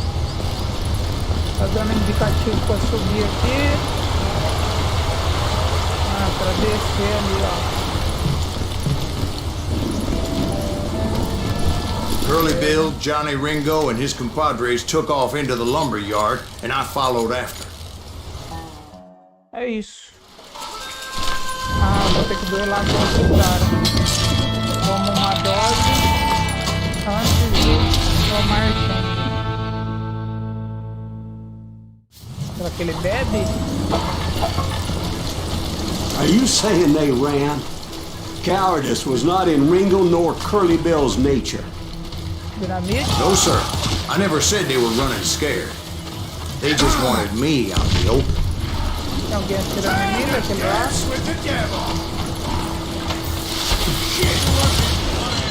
Tá dando indicativo pra subir aqui. Ah, pra descer ali, ó. Curly Bill, Johnny Ringo, and his compadres took off into the lumber yard, and I followed after. É isso. Ah, vou ter que duelar com outro cara. Toma uma dose antes de tomar chance. Será que ele bebe? Are you saying they ran? Cowardice was not in Ringo nor Curly Bill's nature. Dinamite? No, sir. I never said they were running scared. They just wanted me out in the open. Tem alguém atirando em mim daquele lado? With the devil.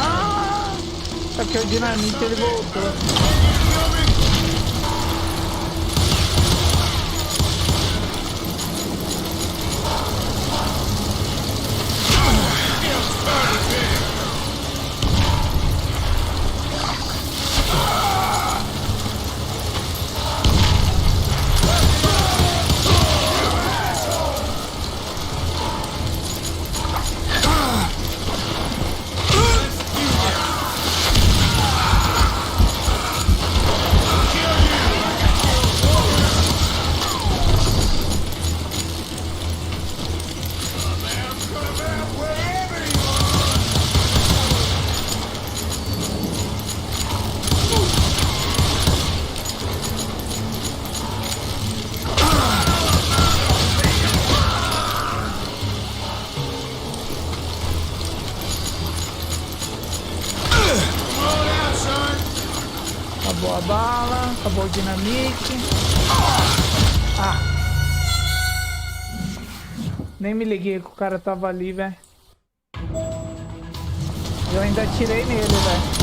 Ah! Só que o dinamite ele voltou. Acabou a bala, acabou o dinamite. Ah! Nem me liguei que o cara tava ali, velho. Eu ainda atirei nele, velho.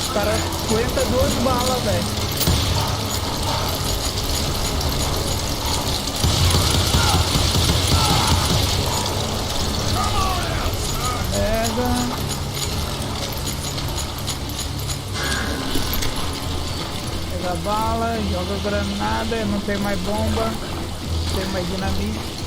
O cara aguenta 2 balas, velho. Pega. Pega a bala, joga granada, não tem mais bomba, não tem mais dinamite.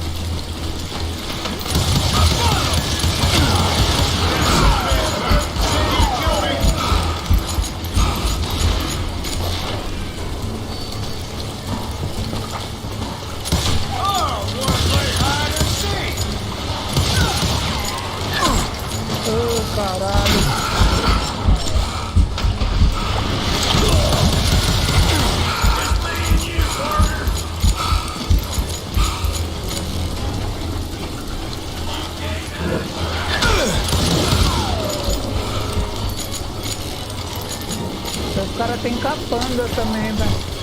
Caralho. O cara tem capanga também, velho.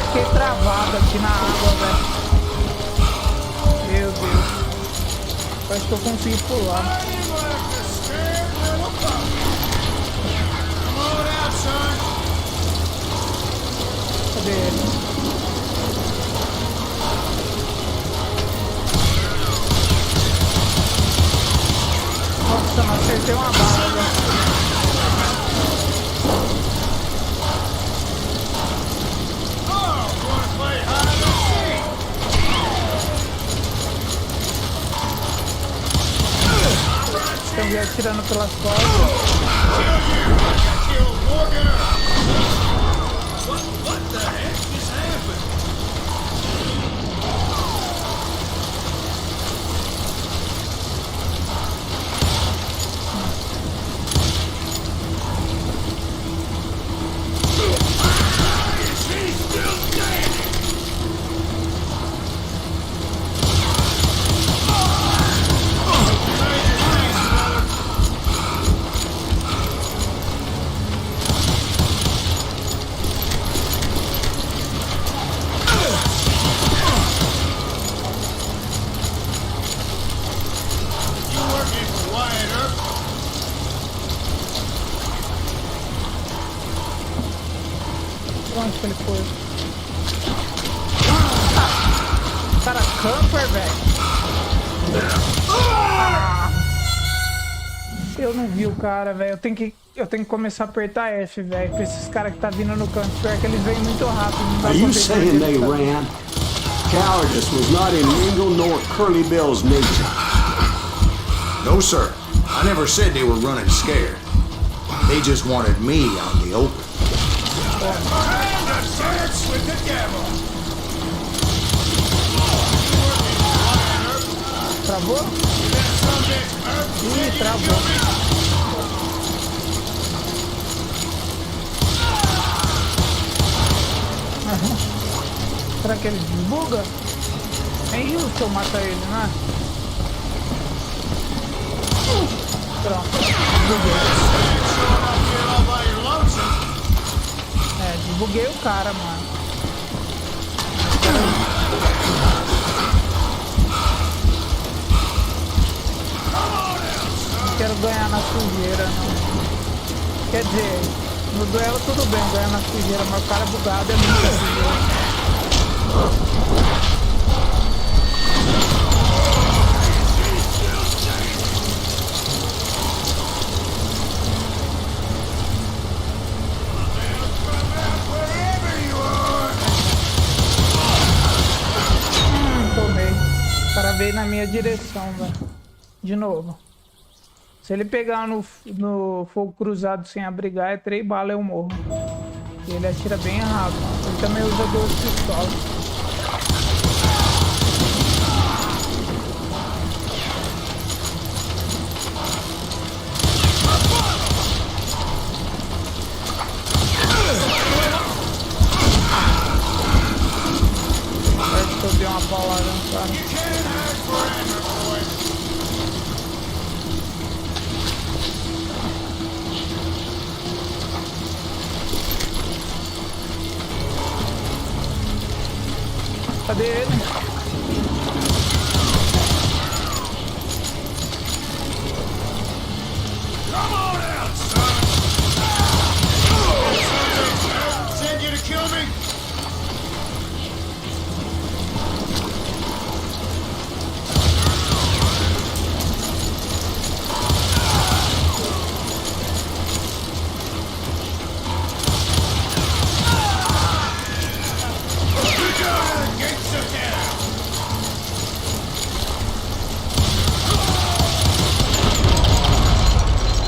Fiquei travado aqui na água, velho. Meu Deus. Parece que eu consegui pular. Cadê ele? Nossa, não acertei uma bala, velho. Estão me atirando pelas costas. What the heck just happened? camper, velho. Ah, eu não vi o cara, velho. Eu tenho que começar a apertar F, velho. Pra esses caras que tá vindo no campo. Pior que eles vêm muito rápido. Não dá Are pra you ver saying onde they eles tão. ran? Cowardice was not in Mingle nor Curly Bill's nature. No, sir. I never said they were running scared. They just wanted me out in the open. Travou? Ih, travou. Será que ele desbuga? É justo eu matar ele, né? Pronto. Desbuguei o cara, mano. Não quero ganhar na sujeira, não. Quer dizer, no duelo tudo bem, ganhar na sujeira, mas o cara bugado é muito sujeira. Tomei. O cara veio na minha direção, velho. De novo. Se ele pegar no fogo cruzado sem abrigar, é 3 balas eu morro. E ele atira bem rápido. Ele também usa 2 pistolas. Parece que eu dei uma paulada no cara. Cadê ele? Send you to kill me?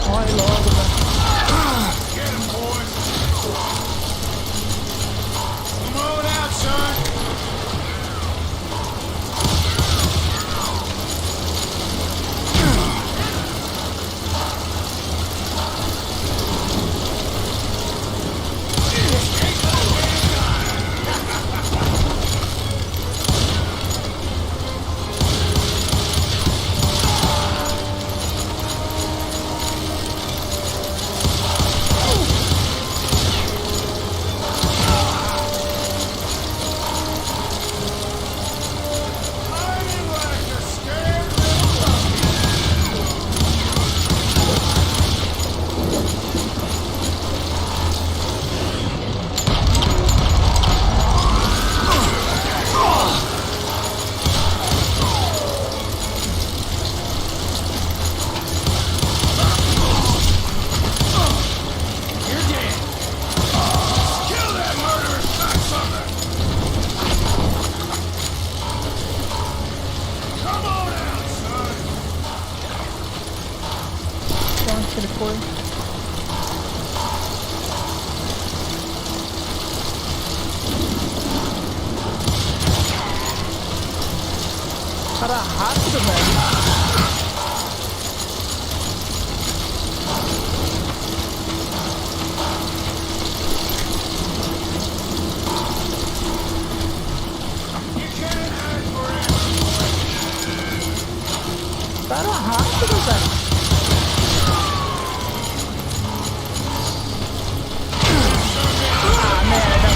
Morre logo, velho. Get him, boys. Come on out, son. Onde que ele foi? Cara rápido, velho. Cara rápido, velho. Ah, merda.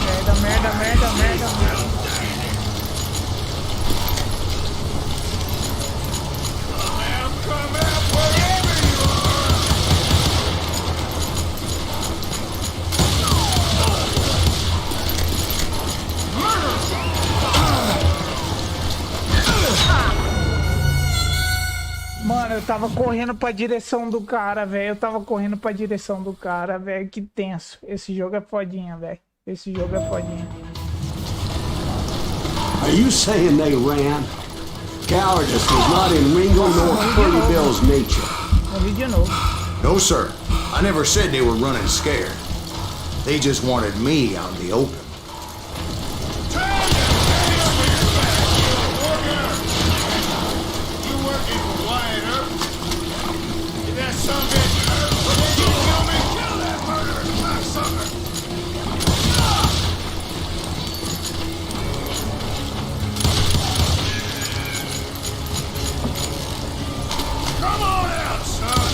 Merda, merda, merda, merda, merda. eu tava correndo pra direção do cara, velho. Eu tava correndo pra direção do cara, velho. Que tenso. Esse jogo é fodinha, velho. Esse jogo é fodinha. Are you saying they ran? Cowardice was not in Ringo nor Pretty Bill's nature. Morri de novo. No, sir. I never said they were running scared. They just wanted me out in the open. You working for Wyatt Earp? If that son of a bitch Earp, you kill me? Kill that murderer, cocksucker! Come on out, son!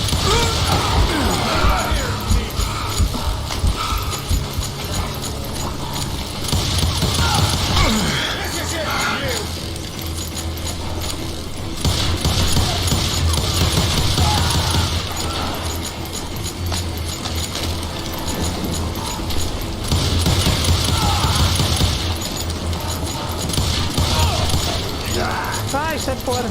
This is it for you! Sai, sai fora.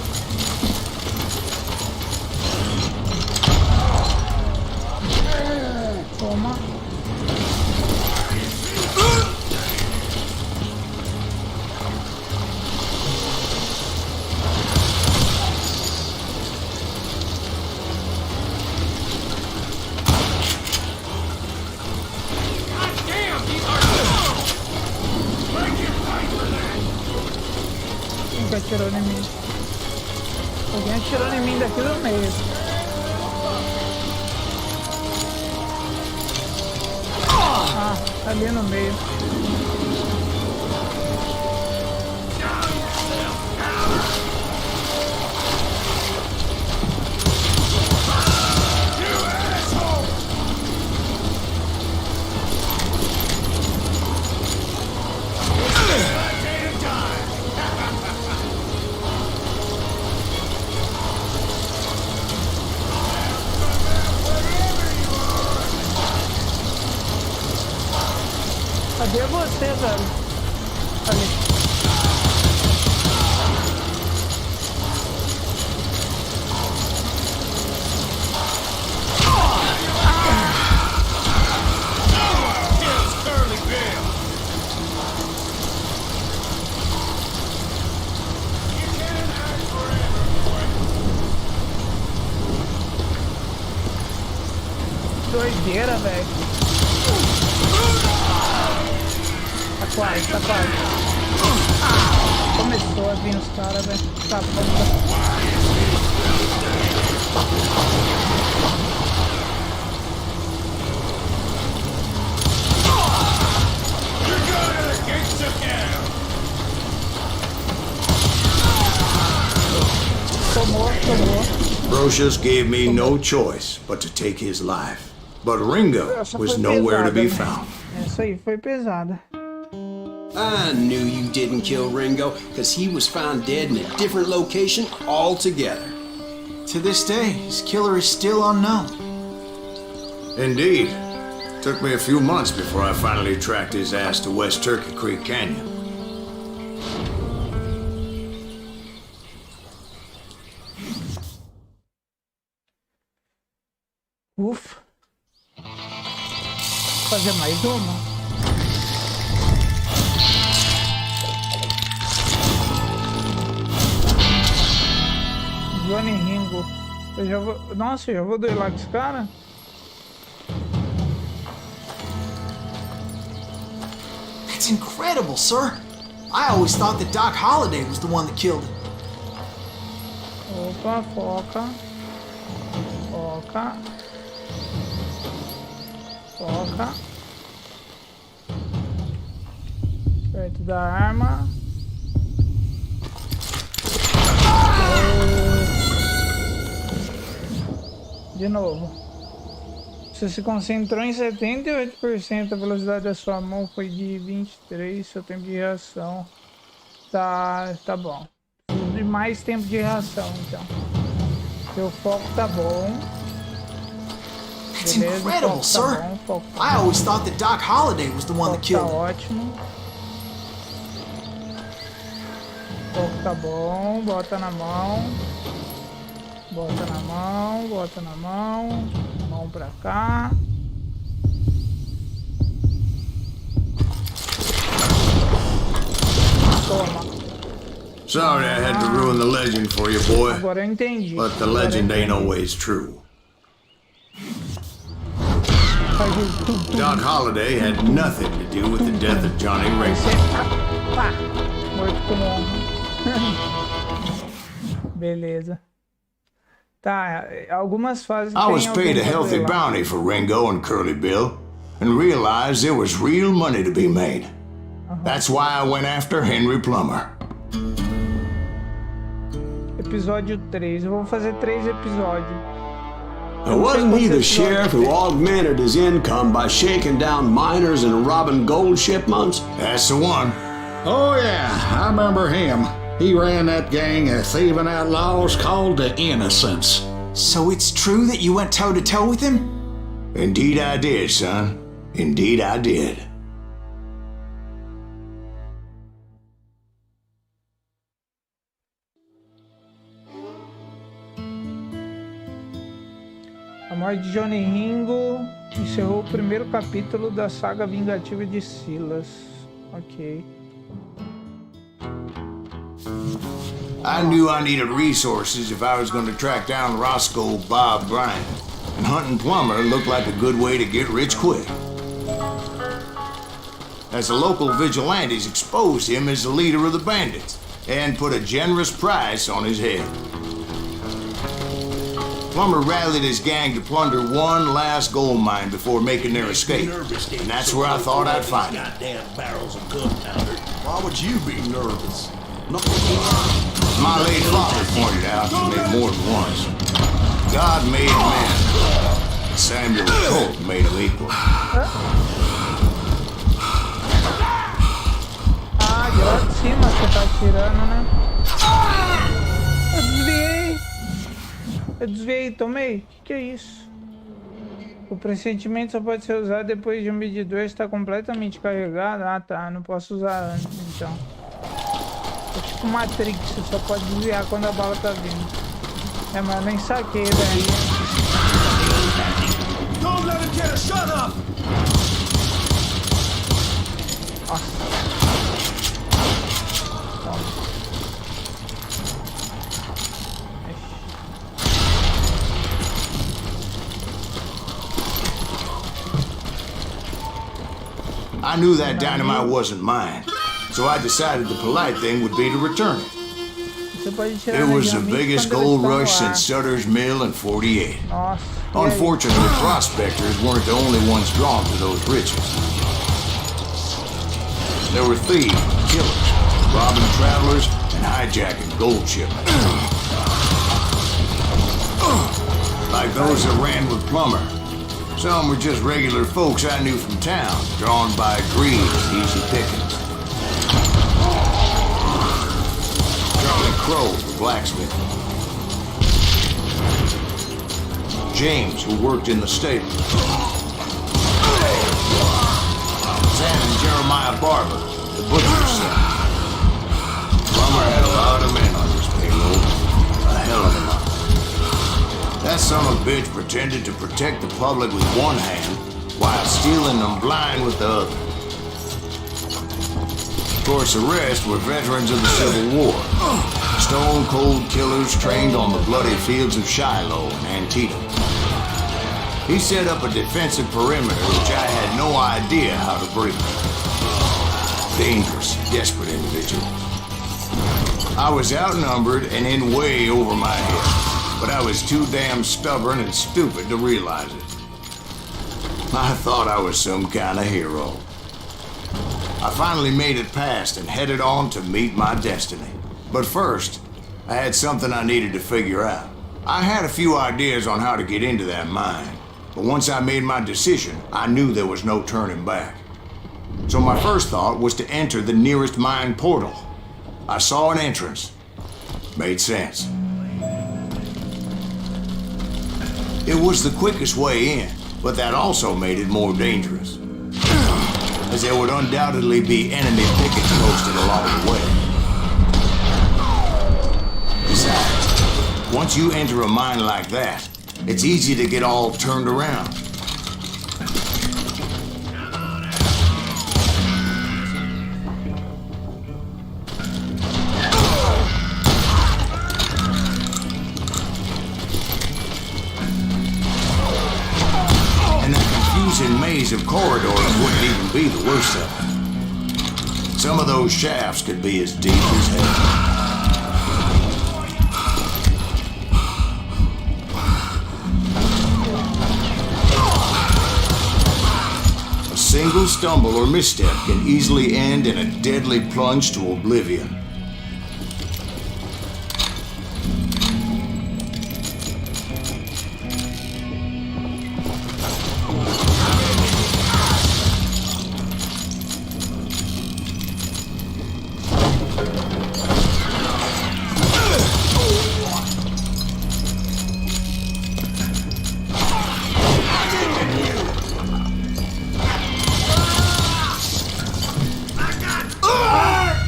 Toma. Quem que atirou em mim? Alguém atirou em mim daqui do meio. Ah, tá ali no meio. Cadê você, velho? Ali. Doideira, velho. Tá quase, tá quase. Começou a vir os caras, velho. Tá bom. Tomou, tomou. Brocious gave me no choice but to take his life. But Ringo was nowhere to be found. Essa aí foi pesada. I knew you didn't kill Ringo, because he was found dead in a different location altogether. To this day, his killer is still unknown. Indeed. Took me a few months before I finally tracked his ass to West Turkey Creek Canyon. Ufa. Fazer mais uma. Johnny Ringo. Eu já vou. Nossa, eu já vou duelar com esse cara? That's incredible, sir. I always thought that Doc Holliday was the one that killed him. Opa, foca. Foca. Foca. Perto da arma. De novo. Você se concentrou em 78%. A velocidade da sua mão foi de 23%. Seu tempo de reação tá bom. Preciso de mais tempo de reação, então. Seu foco tá bom. That's Beleza, incredible, foco sir. tá bom, foco tá I bom. always thought that Doc Holliday was the one that Foco tá killed him. ótimo. Foco tá bom. Bota na mão. Bota na mão, bota na mão. Mão pra cá. Toma. Sorry I had to ruin the legend for you, boy. Agora eu entendi. But the legend ain't always true. Doc Holliday had nothing to do with the death of Johnny Ringo. Pá, morto com honra. Beleza. Tá, algumas fases I tem was paid a alguém pra healthy duelar. bounty for Ringo and Curly Bill, and realized there was real money to be made. That's why I went after Henry Plummer. Episódio 3. Eu vou fazer 3 episódios. Now, wasn't he the sheriff who augmented his income by shaking down miners and robbing gold shipments? That's the one. Oh, yeah, I remember him. He ran that gang of thieving outlaws called the Innocents. So it's true that you went toe-to-toe with him? Indeed I did, son. Indeed I did. A morte de Johnny Ringo encerrou o primeiro capítulo da saga vingativa de Silas. Ok. I knew I needed resources if I was going to track down Roscoe Bob Bryan, and hunting Plummer looked like a good way to get rich quick. As the local vigilantes exposed him as the leader of the bandits, and put a generous price on his head. Plummer rallied his gang to plunder one last gold mine before making their escape, and that's where I thought I'd find him. Goddamn barrels of gunpowder. Why would you be nervous? My late father pointed out to me more than once. God made man. Samuel Colt made him equal. Ah, de lá de cima você tá atirando, né? Eu desviei. Eu desviei, tomei. Que é isso? O pressentimento só pode ser usado depois de um medidor estar completamente carregado. Ah, tá. Não posso usar antes, então. É tipo Matrix, você só pode desviar quando a bala tá vindo. É, mas eu nem saquei, velho. Don't let him get a shut up! I knew that dynamite wasn't mine, so I decided the polite thing would be to return it. Você pode tirar It was the energia biggest quando eles gold estão no rush ar. since Sutter's Mill in '48. Nossa. E aí? Unfortunately, prospectors weren't the only ones drawn to those riches. There were thieves, killers, robbing travelers, and hijacking gold shipments. Like those that ran with Plummer. Some were just regular folks I knew from town, drawn by greed and easy pickings. Charlie Crow, the blacksmith. James, who worked in the stable. Sam and Jeremiah Barber, the butcher's son. Plummer had a lot of men on his payroll. A hell of a lot. That son of a bitch pretended to protect the public with one hand while stealing them blind with the other. Of course, the rest were veterans of the Civil War. Stone-cold killers trained on the bloody fields of Shiloh and Antietam. He set up a defensive perimeter which I had no idea how to break. Dangerous, desperate individual. I was outnumbered and in way over my head, but I was too damn stubborn and stupid to realize it. I thought I was some kind of hero. I finally made it past and headed on to meet my destiny. But first, I had something I needed to figure out. I had a few ideas on how to get into that mine, but once I made my decision, I knew there was no turning back. So my first thought was to enter the nearest mine portal. I saw an entrance. Made sense. It was the quickest way in, but that also made it more dangerous, as there would undoubtedly be enemy pickets posted along the way. Besides, Once you enter a mine like that, it's easy to get all turned around. And that confusing maze of corridors wouldn't even be the worst of it. Some of those shafts could be as deep as hell. A single stumble or misstep can easily end in a deadly plunge to oblivion.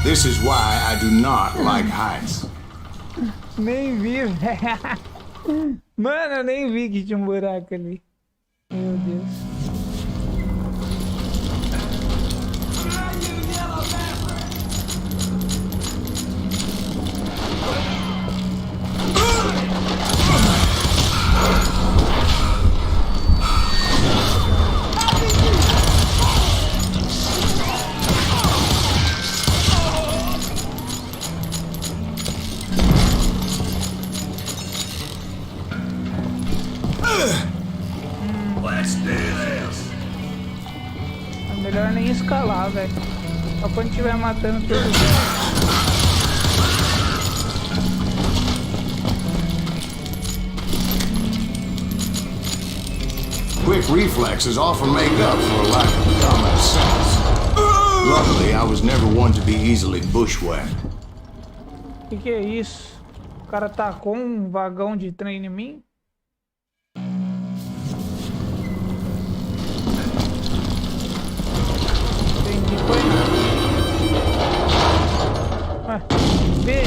This is why I do not like heights. Nem vi, velho. Mano, eu nem vi que tinha um buraco ali. Meu Deus. É melhor nem escalar, velho. Só quando estiver matando todo mundo. Quick reflexes often make up for a lack of common sense. Luckily, I was never one to be easily bushwhacked. Que é isso? O cara tacou um vagão de trem em mim? Entendi, foi. Ué, vê.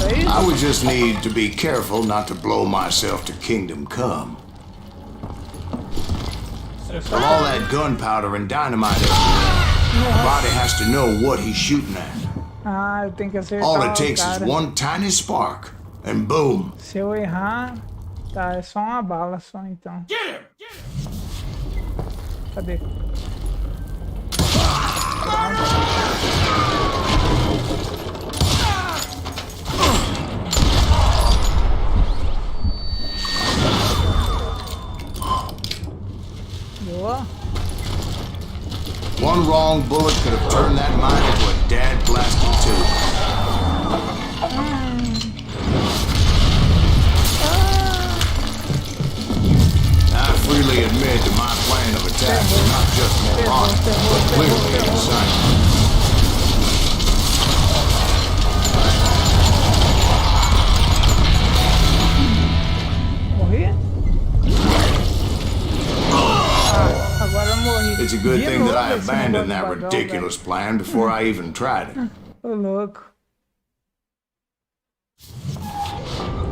É isso? I would just need to be careful not to blow myself to kingdom come. With all that gunpowder and dynamite everywhere, the body has to know what he's shooting at. Ah, eu tenho que acertar All o it takes is cara. one tiny spark, and boom. Se eu errar... Tá, é só uma bala só então. Cadê? Boa. One wrong bullet could have turned that mine into a dad-blasted tube. I freely admit that my plan of attack was not just moronic, but clearly insane. Morri? Ah, agora eu morri. It's a good De thing novo that I esse abandoned that negócio do vagão, ridiculous plan before I even tried it. velho. Ô, louco.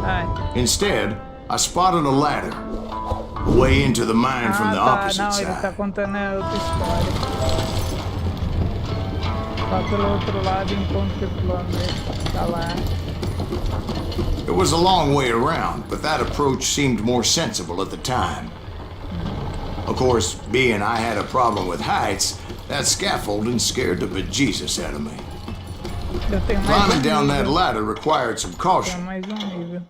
Ai. Instead, I spotted a ladder, way into the mine from the Tá, opposite não, ele tá side. contando a outra história. Só pelo outro lado encontro o plano dele. Tá lá. It was a long way around, but that approach seemed more sensible at the time. Of course, being I had a problem with heights, that scaffolding scared the bejesus out of me. Eu tenho mais Climbing down that nível. ladder required some Tem caution. mais nível.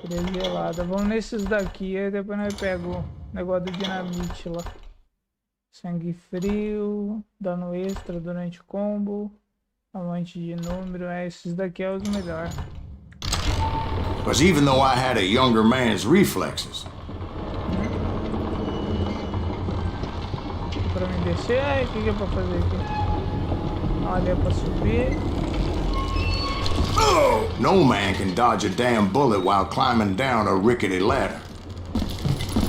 Três gelada. Vamos nesses daqui, aí depois nós pegamos o negócio do dinamite lá. Sangue frio, dano extra durante combo, amante de número, esses daqui é os melhores. Because even though I had a younger man's reflexes, Pra mim descer, o que é pra fazer aqui? Olha, é pra subir. no man can dodge a damn bullet while climbing down a rickety ladder.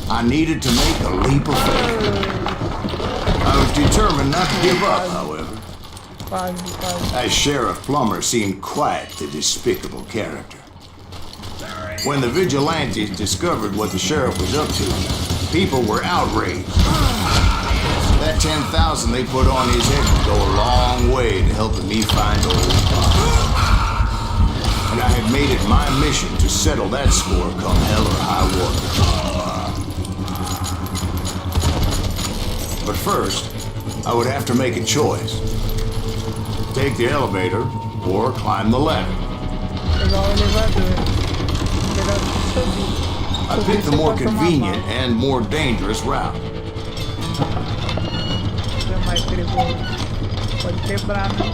I needed to make a leap of faith. I was determined not to give up, however. Quase, quase. As Sheriff Plummer seemed quite the despicable character. When the vigilantes discovered what the sheriff was up to, people were outraged. That 10,000 they put on his head would go a long way to helping me find old Pop. And I had made it my mission to settle that score come hell or high water. But first, I would have to make a choice. Take the elevator or climb the ladder. Pegar o elevador. Melhor do que subir. I picked the more convenient and more dangerous route. É mais perigoso. Pode quebrar, né?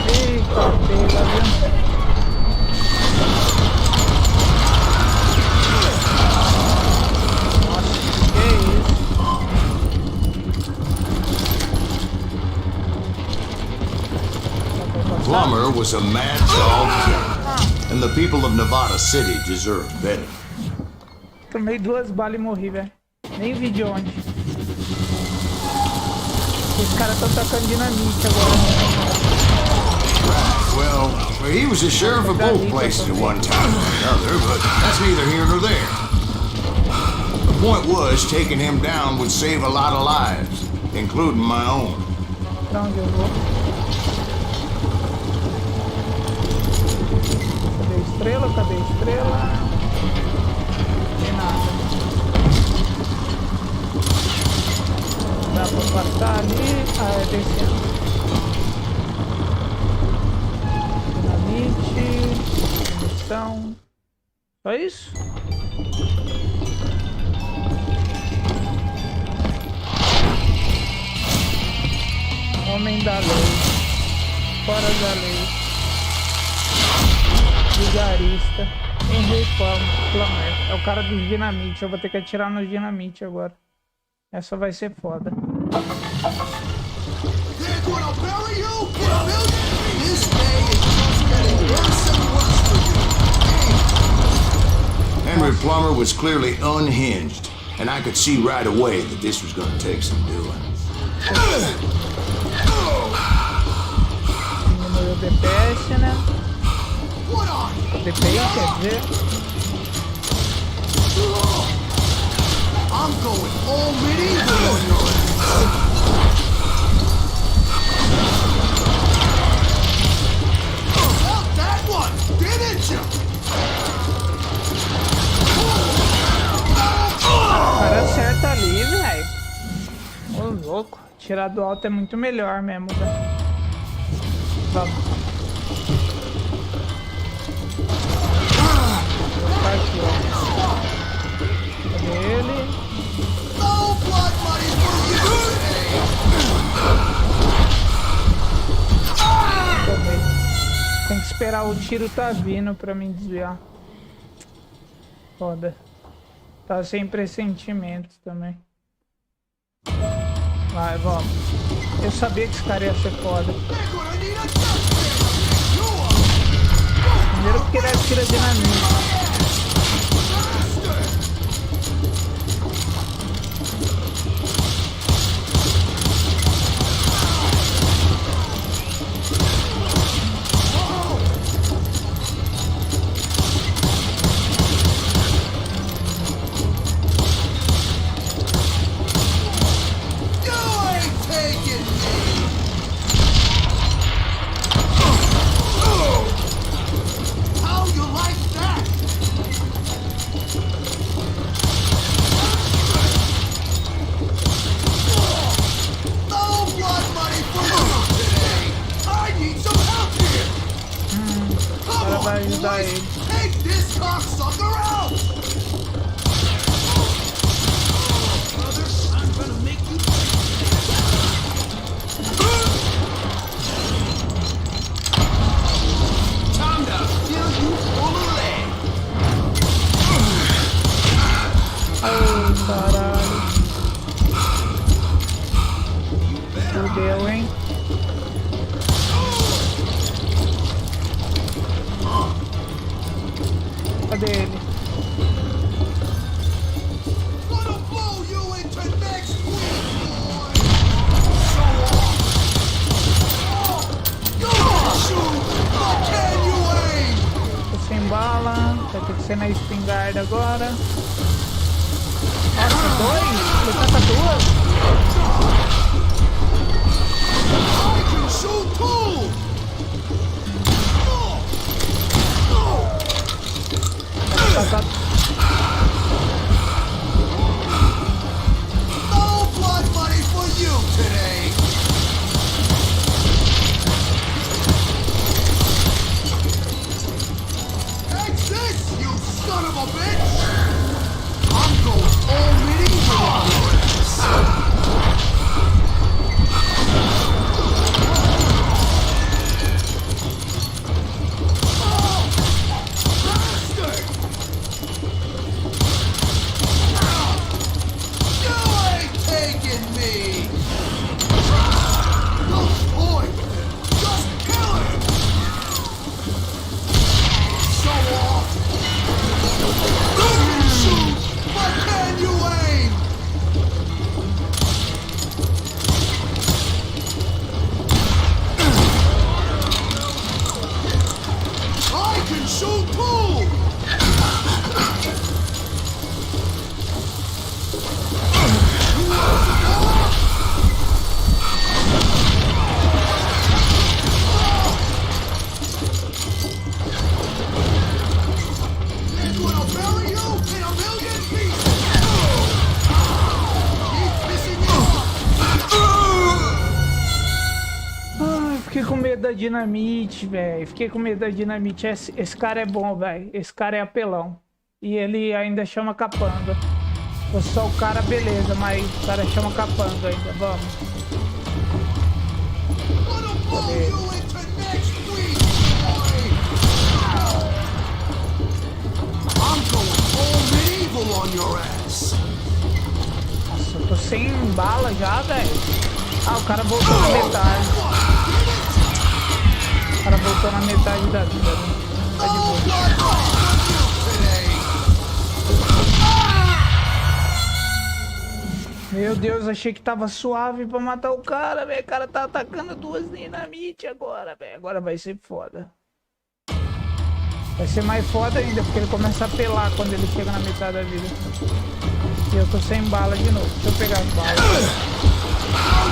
Eita, pega, viu? Nossa, que isso? Plummer was a mad dog killer, and the people of Nevada City deserved better. Tomei 2 balas e morri, velho. Nem vi de onde. Os caras estão tacando dinamite agora. Well, he was the sheriff of both places at one time or another, but that's neither here nor there. The point was, taking him down would save a lot of lives, including my own. Pra onde eu vou? Cadê a estrela? Cadê a estrela? Não tem nada. Dá pra passar ali. Ah, é descendo. Dinamite. Munição. Só isso? Homem da lei. Fora da lei. Vigarista. Henry Plummer. É o cara dos dinamite. Eu vou ter que atirar nos dinamite agora. Essa vai ser foda. They're gonna bury you, Bill! This day is just getting worse and worse for you. Henry Plummer was clearly unhinged, and I could see right away that this was going to take some doing. Diminuiu o DPS, né? What on? DPI quer dizer? I'm going all medieval on your ass. Felt that one, didn't you? O cara acerta ali, velho. Ô, louco. Tirar do alto é muito melhor mesmo, velho. Vamos. Vou ficar aqui, ó. Cadê ele? No blood money for you! Tomei. Tem que esperar o tiro tá vindo pra mim desviar. Foda. Tá sem pressentimentos também. Vai, vamos. Eu sabia que esse cara ia ser foda. They're gonna need a touchdown! Primeiro porque ele atira dinamite. You ain't taking me! How you like that? bala. Vai ter que ser na espingarda agora. Nossa, 2? Ele tá com 2? Tá. No blood money for you today. Take this, you son of a bitch! I'm going all medieval on your ass. Fiquei com medo da dinamite, velho. Fiquei com medo da dinamite. Esse cara é bom, velho. Esse cara é apelão. E ele ainda chama capanga. Ou só o cara, beleza, mas o cara chama capanga ainda. Vamos. Nossa, eu tô sem bala já, velho. Ah, o cara voltou na metade. O cara voltou na metade da vida, né? Tá de boa. Meu Deus, achei que tava suave pra matar o cara, velho. O cara tá atacando 2 dinamite agora, velho. Agora vai ser foda. Vai ser mais foda ainda, porque ele começa a apelar quando ele chega na metade da vida. E eu tô sem bala de novo. Deixa eu pegar as balas.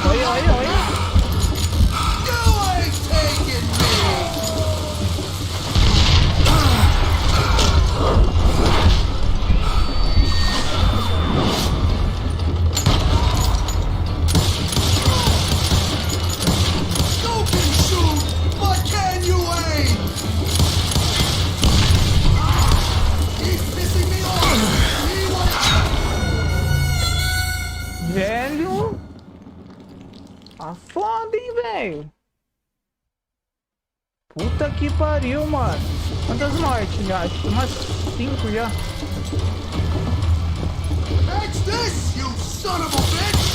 Olha, olha, olha. Velho, tá foda, hein, velho? Puta que pariu, mano. Quantas mortes já? Acho que umas 5 já. Catch this, you son of a bitch!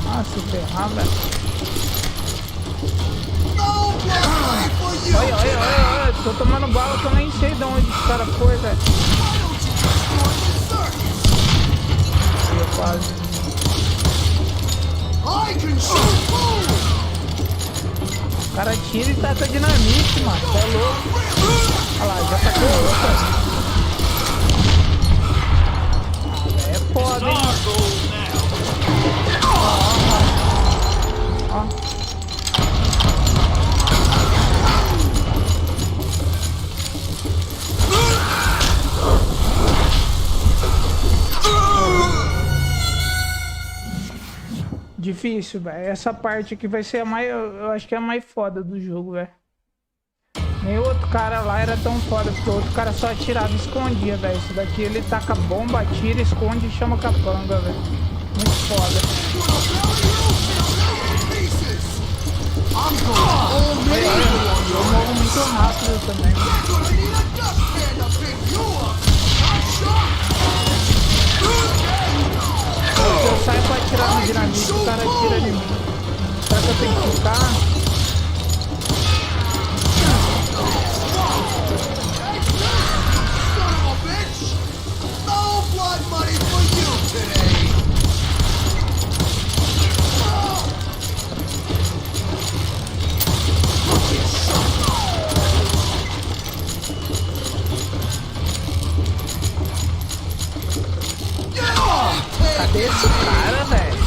Ah, se ferrar, velho. No Olha, olha, olha, olha. Tô tomando bala que eu nem sei de onde esse cara foi, velho. Quase. O cara tira e taca dinamite, mano. Tá louco. Olha lá, já tacou outra. Ah, é foda, hein? Ó. Difícil, velho. Essa parte aqui vai ser a mais... Eu acho que é a mais foda do jogo, velho. Nem o outro cara lá era tão foda, porque o outro cara só atirava e escondia, velho. Esse daqui ele taca bomba, atira, esconde e chama capanga, velho. Muito foda. Eu morro muito rápido também. Se eu saio pra atirar no dinamite, o cara atira de mim. Será que eu tenho que ficar? Cadê esse cara, velho?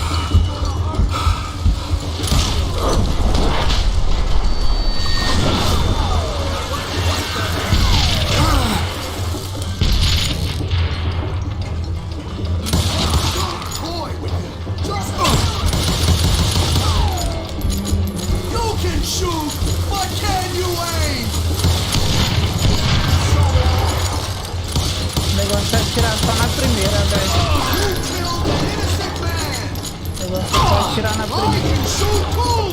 Boy, just you can shoot, but can you aim? O negócio é atirar só na primeira, velho. You killed an innocent man. O negócio é só atirar na I primeira. can shoot too.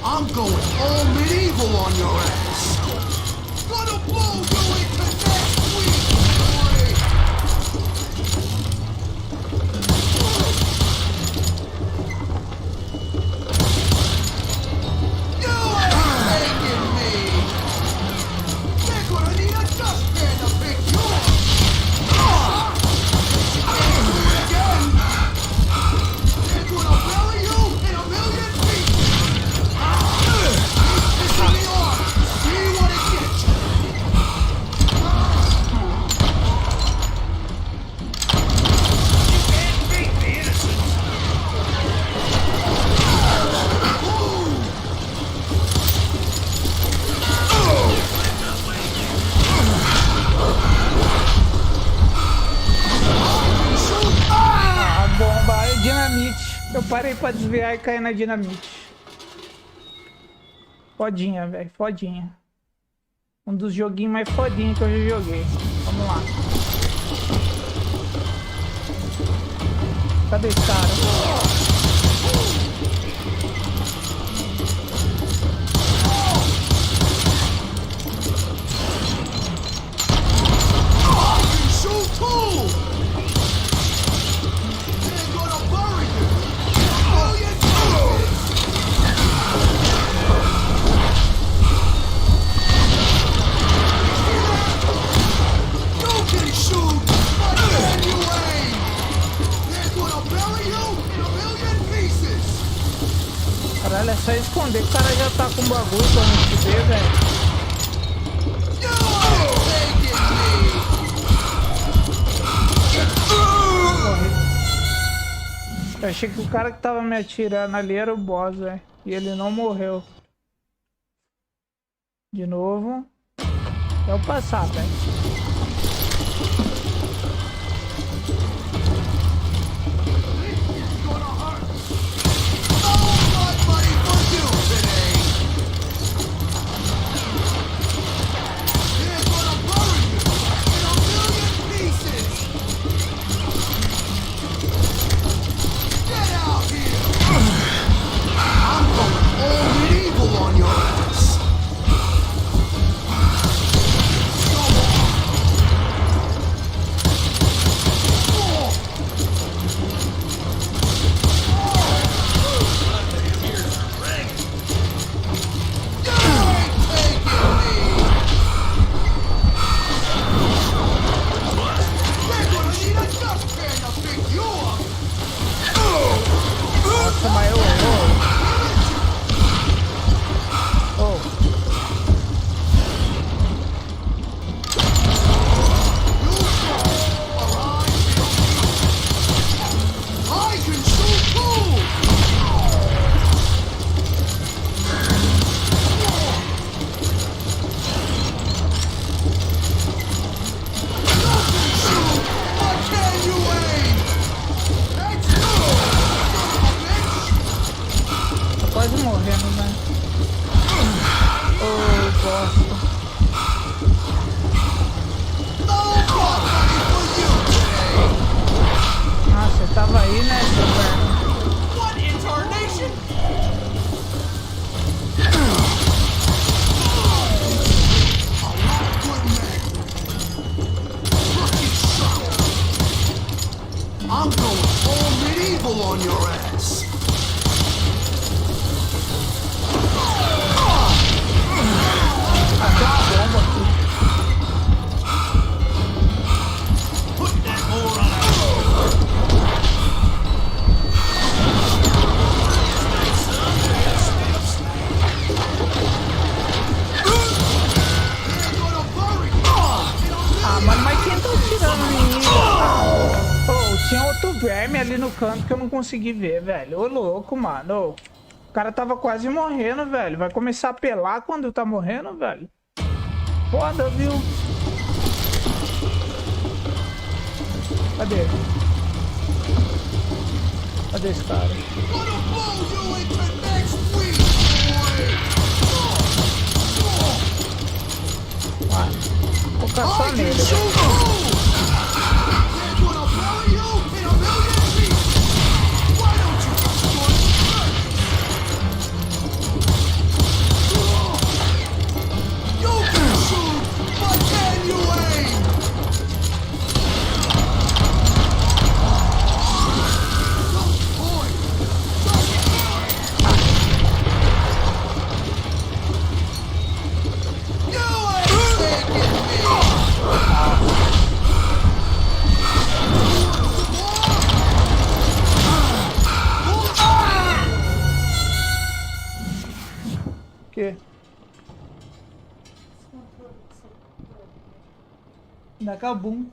I'm going all medieval on your ass. Gonna blow you into next week, boy. You ain't taking me. They're gonna need a dustpan to pick you up. Can't do it again. They're gonna bury you in a million pieces. Pissing me off. See what it gets you. A bomba é dinamite. Eu parei pra desviar e caí na dinamite. Fodinha, velho. Fodinha. Um dos joguinhos mais fodinhos que eu já joguei. Vamos lá. Cadê esse cara? Shoot too! They're gonna bury you! Million pieces! You can shoot, but can you aim? They're gonna bury you in a million pieces! Caralho, é só esconder que o cara já tá com bagulho pra não te ver, velho. You ain't taking me! Eu achei que o cara que tava me atirando ali era o boss, velho. E ele não morreu. De novo. É o passar, velho. Nobody for you today! They're gonna bury you in a million pieces! Get out here! I'm going all medieval on your ass! Nossa, mas I can shoot too! What can you aim? That's good! tô quase morrendo, né? Oh, bosta. Nobody for you today! Ah, você tava aí, né, seu velho? What in tarnation? Good man! Lucky shot! I'm going all medieval on your ass! Tá alarme ali no canto que eu não consegui ver, velho. Ô, louco, mano. Ô, o cara tava quase morrendo, velho. Vai começar a apelar quando tá morrendo, velho. Foda, viu? Cadê? Cadê esse cara? Gonna blow you into next week, boy! Vai. Vou ficar só I can nele, shoot velho. you! They're gonna bury you in a million pieces! Why don't you just join the You can shoot, but can you aim? Boy, you ain't taking me! O quê? Nakabum.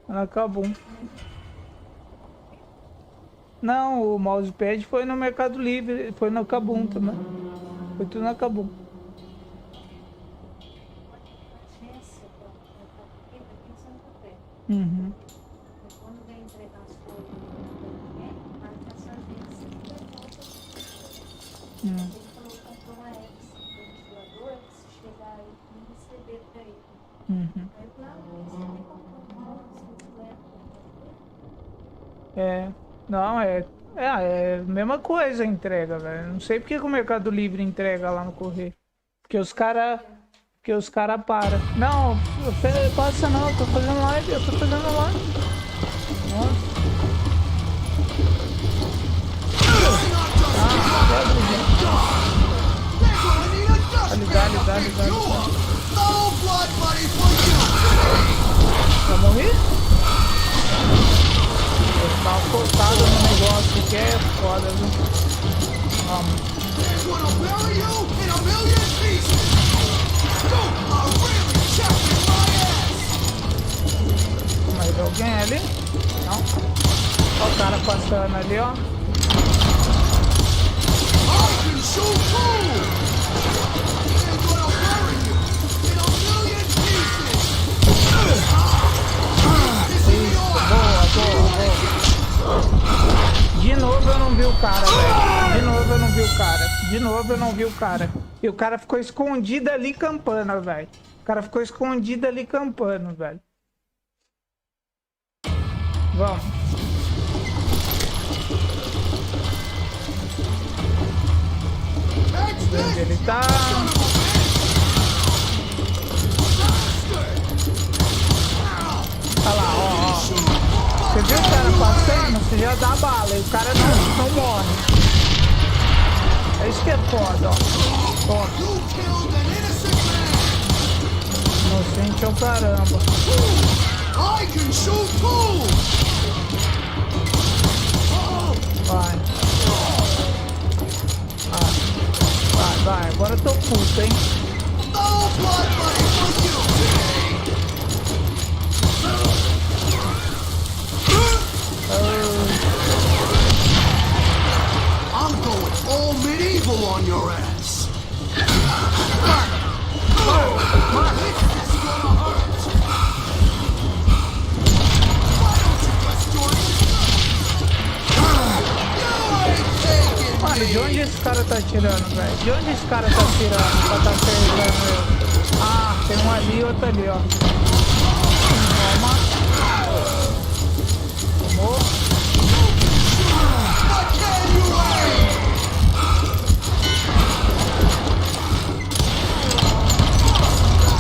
Nakabum. Não, o mousepad foi no Mercado Livre, foi no Kabum também. Foi tudo na Kabum. Uhum. Quando vem entregar as coisas, marca essa agência e devolve. Ele falou que comprou uma X ventilador que se chegar aí e receber pra ele. Uhum. Aí eu falei, você tem comprou uma bicicleta? É, não, é a mesma coisa a entrega, velho. Não sei porque que o Mercado Livre entrega lá no correio. Porque os cara param. Não, passa não, eu tô fazendo live, Nossa. Dale. No blood money for you! Vai morrer? Eu tava cortado no negócio que é foda, viu? Vamos. They're gonna bury you in a million pieces! You are really checking my ass! Mais alguém ali? Não. Olha o cara passando ali, ó. I can shoot too! They're gonna bury you in a million pieces! This is yours! Boa. De novo eu não vi o cara, velho. De novo eu não vi o cara. E o cara ficou escondido ali campando, velho. Vamos. Onde ele tá? Olha lá, ó. Você viu o cara passando? Você já dá bala e o cara não morre. É isso que é foda, ó. Ó. You killed an innocent man! Inocente é o caramba. I can shoot too! Vai. Vai. Agora eu tô puto, hein? No blood money for you! I'm going all medieval on your ass! Mark! This is gonna hurt! Why don't you just join You ain't taking Mano, de onde esse cara tá atirando, velho? De onde esse cara tá atirando pra tá acertando eu? Ah, tem um ali e outro ali, ó. Toma. Tomou. But can you aim?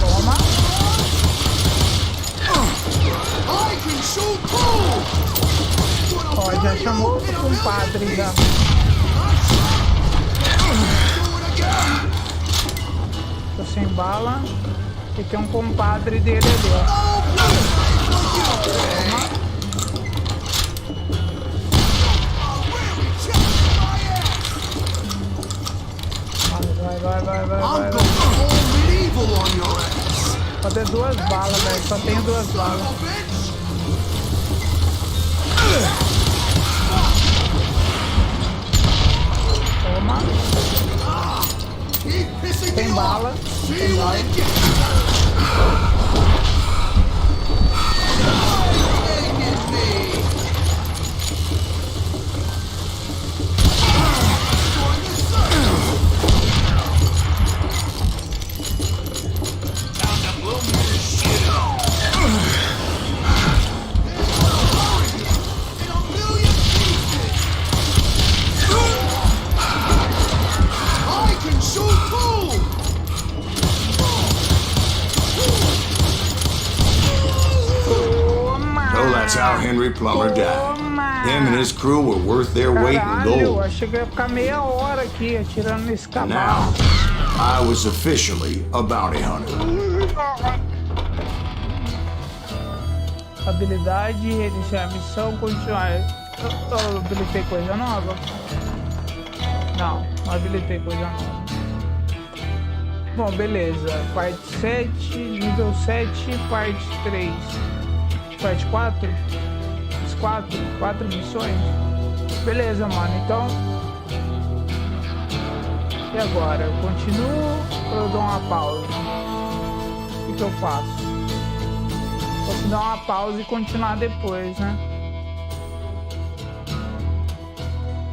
Toma. I can shoot too! Ó, já chamou outro compadre já. Tô sem bala. E tem um compadre dele ali, ó. Toma. Vai. I'm going all medieval on your ass! Só tem duas balas, velho. Só tenho duas balas. Toma. Keep pissing Tem me bala. off. See Tem you bala. when it gets taking me. Join the circle. Time to blow this shit up. In a million pieces. I can shoot too. Toma. So that's how Henry Plummer died. Him and his crew were worth their weight in Caralho, gold. achei que ia ficar meia hora aqui atirando nesse Now, cavalo. I was officially a bounty hunter. Habilidade, reiniciar a missão, continuar. Eu habilitei coisa nova? Não habilitei coisa nova. Bom, beleza. Parte 7, nível 7, parte 3. Parte 4? As 4 missões? Beleza, mano. Então. E agora? Eu continuo ou eu dou uma pausa? O que eu faço? Posso dar uma pausa e continuar depois, né?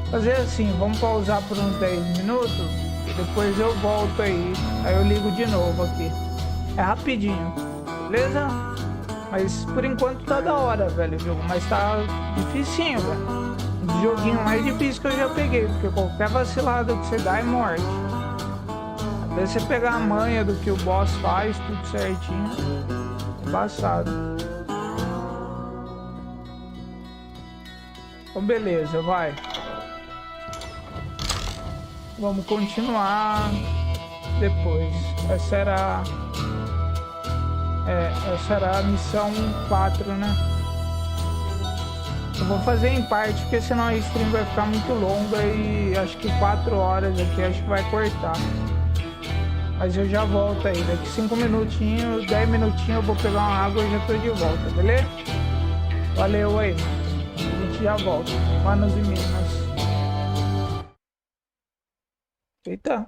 Fazer assim, vamos pausar por uns 10 minutos e depois eu volto aí. Aí eu ligo de novo aqui. É rapidinho, beleza? Mas por enquanto tá da hora, velho, o jogo. Mas tá dificinho, velho. Um joguinho mais difícil que eu já peguei, porque qualquer vacilada que você dá é morte. Até você pegar a manha do que o boss faz, tudo certinho. Embaçado. Então beleza, vai. Vamos continuar depois. Essa era a missão 4, né? Eu vou fazer em parte, porque senão a stream vai ficar muito longa e acho que 4 horas aqui acho que vai cortar. Mas eu já volto aí, daqui 5 minutinhos, 10 minutinhos eu vou pegar uma água e já tô de volta, beleza? Valeu aí, a gente já volta. Manos e meninas. Eita.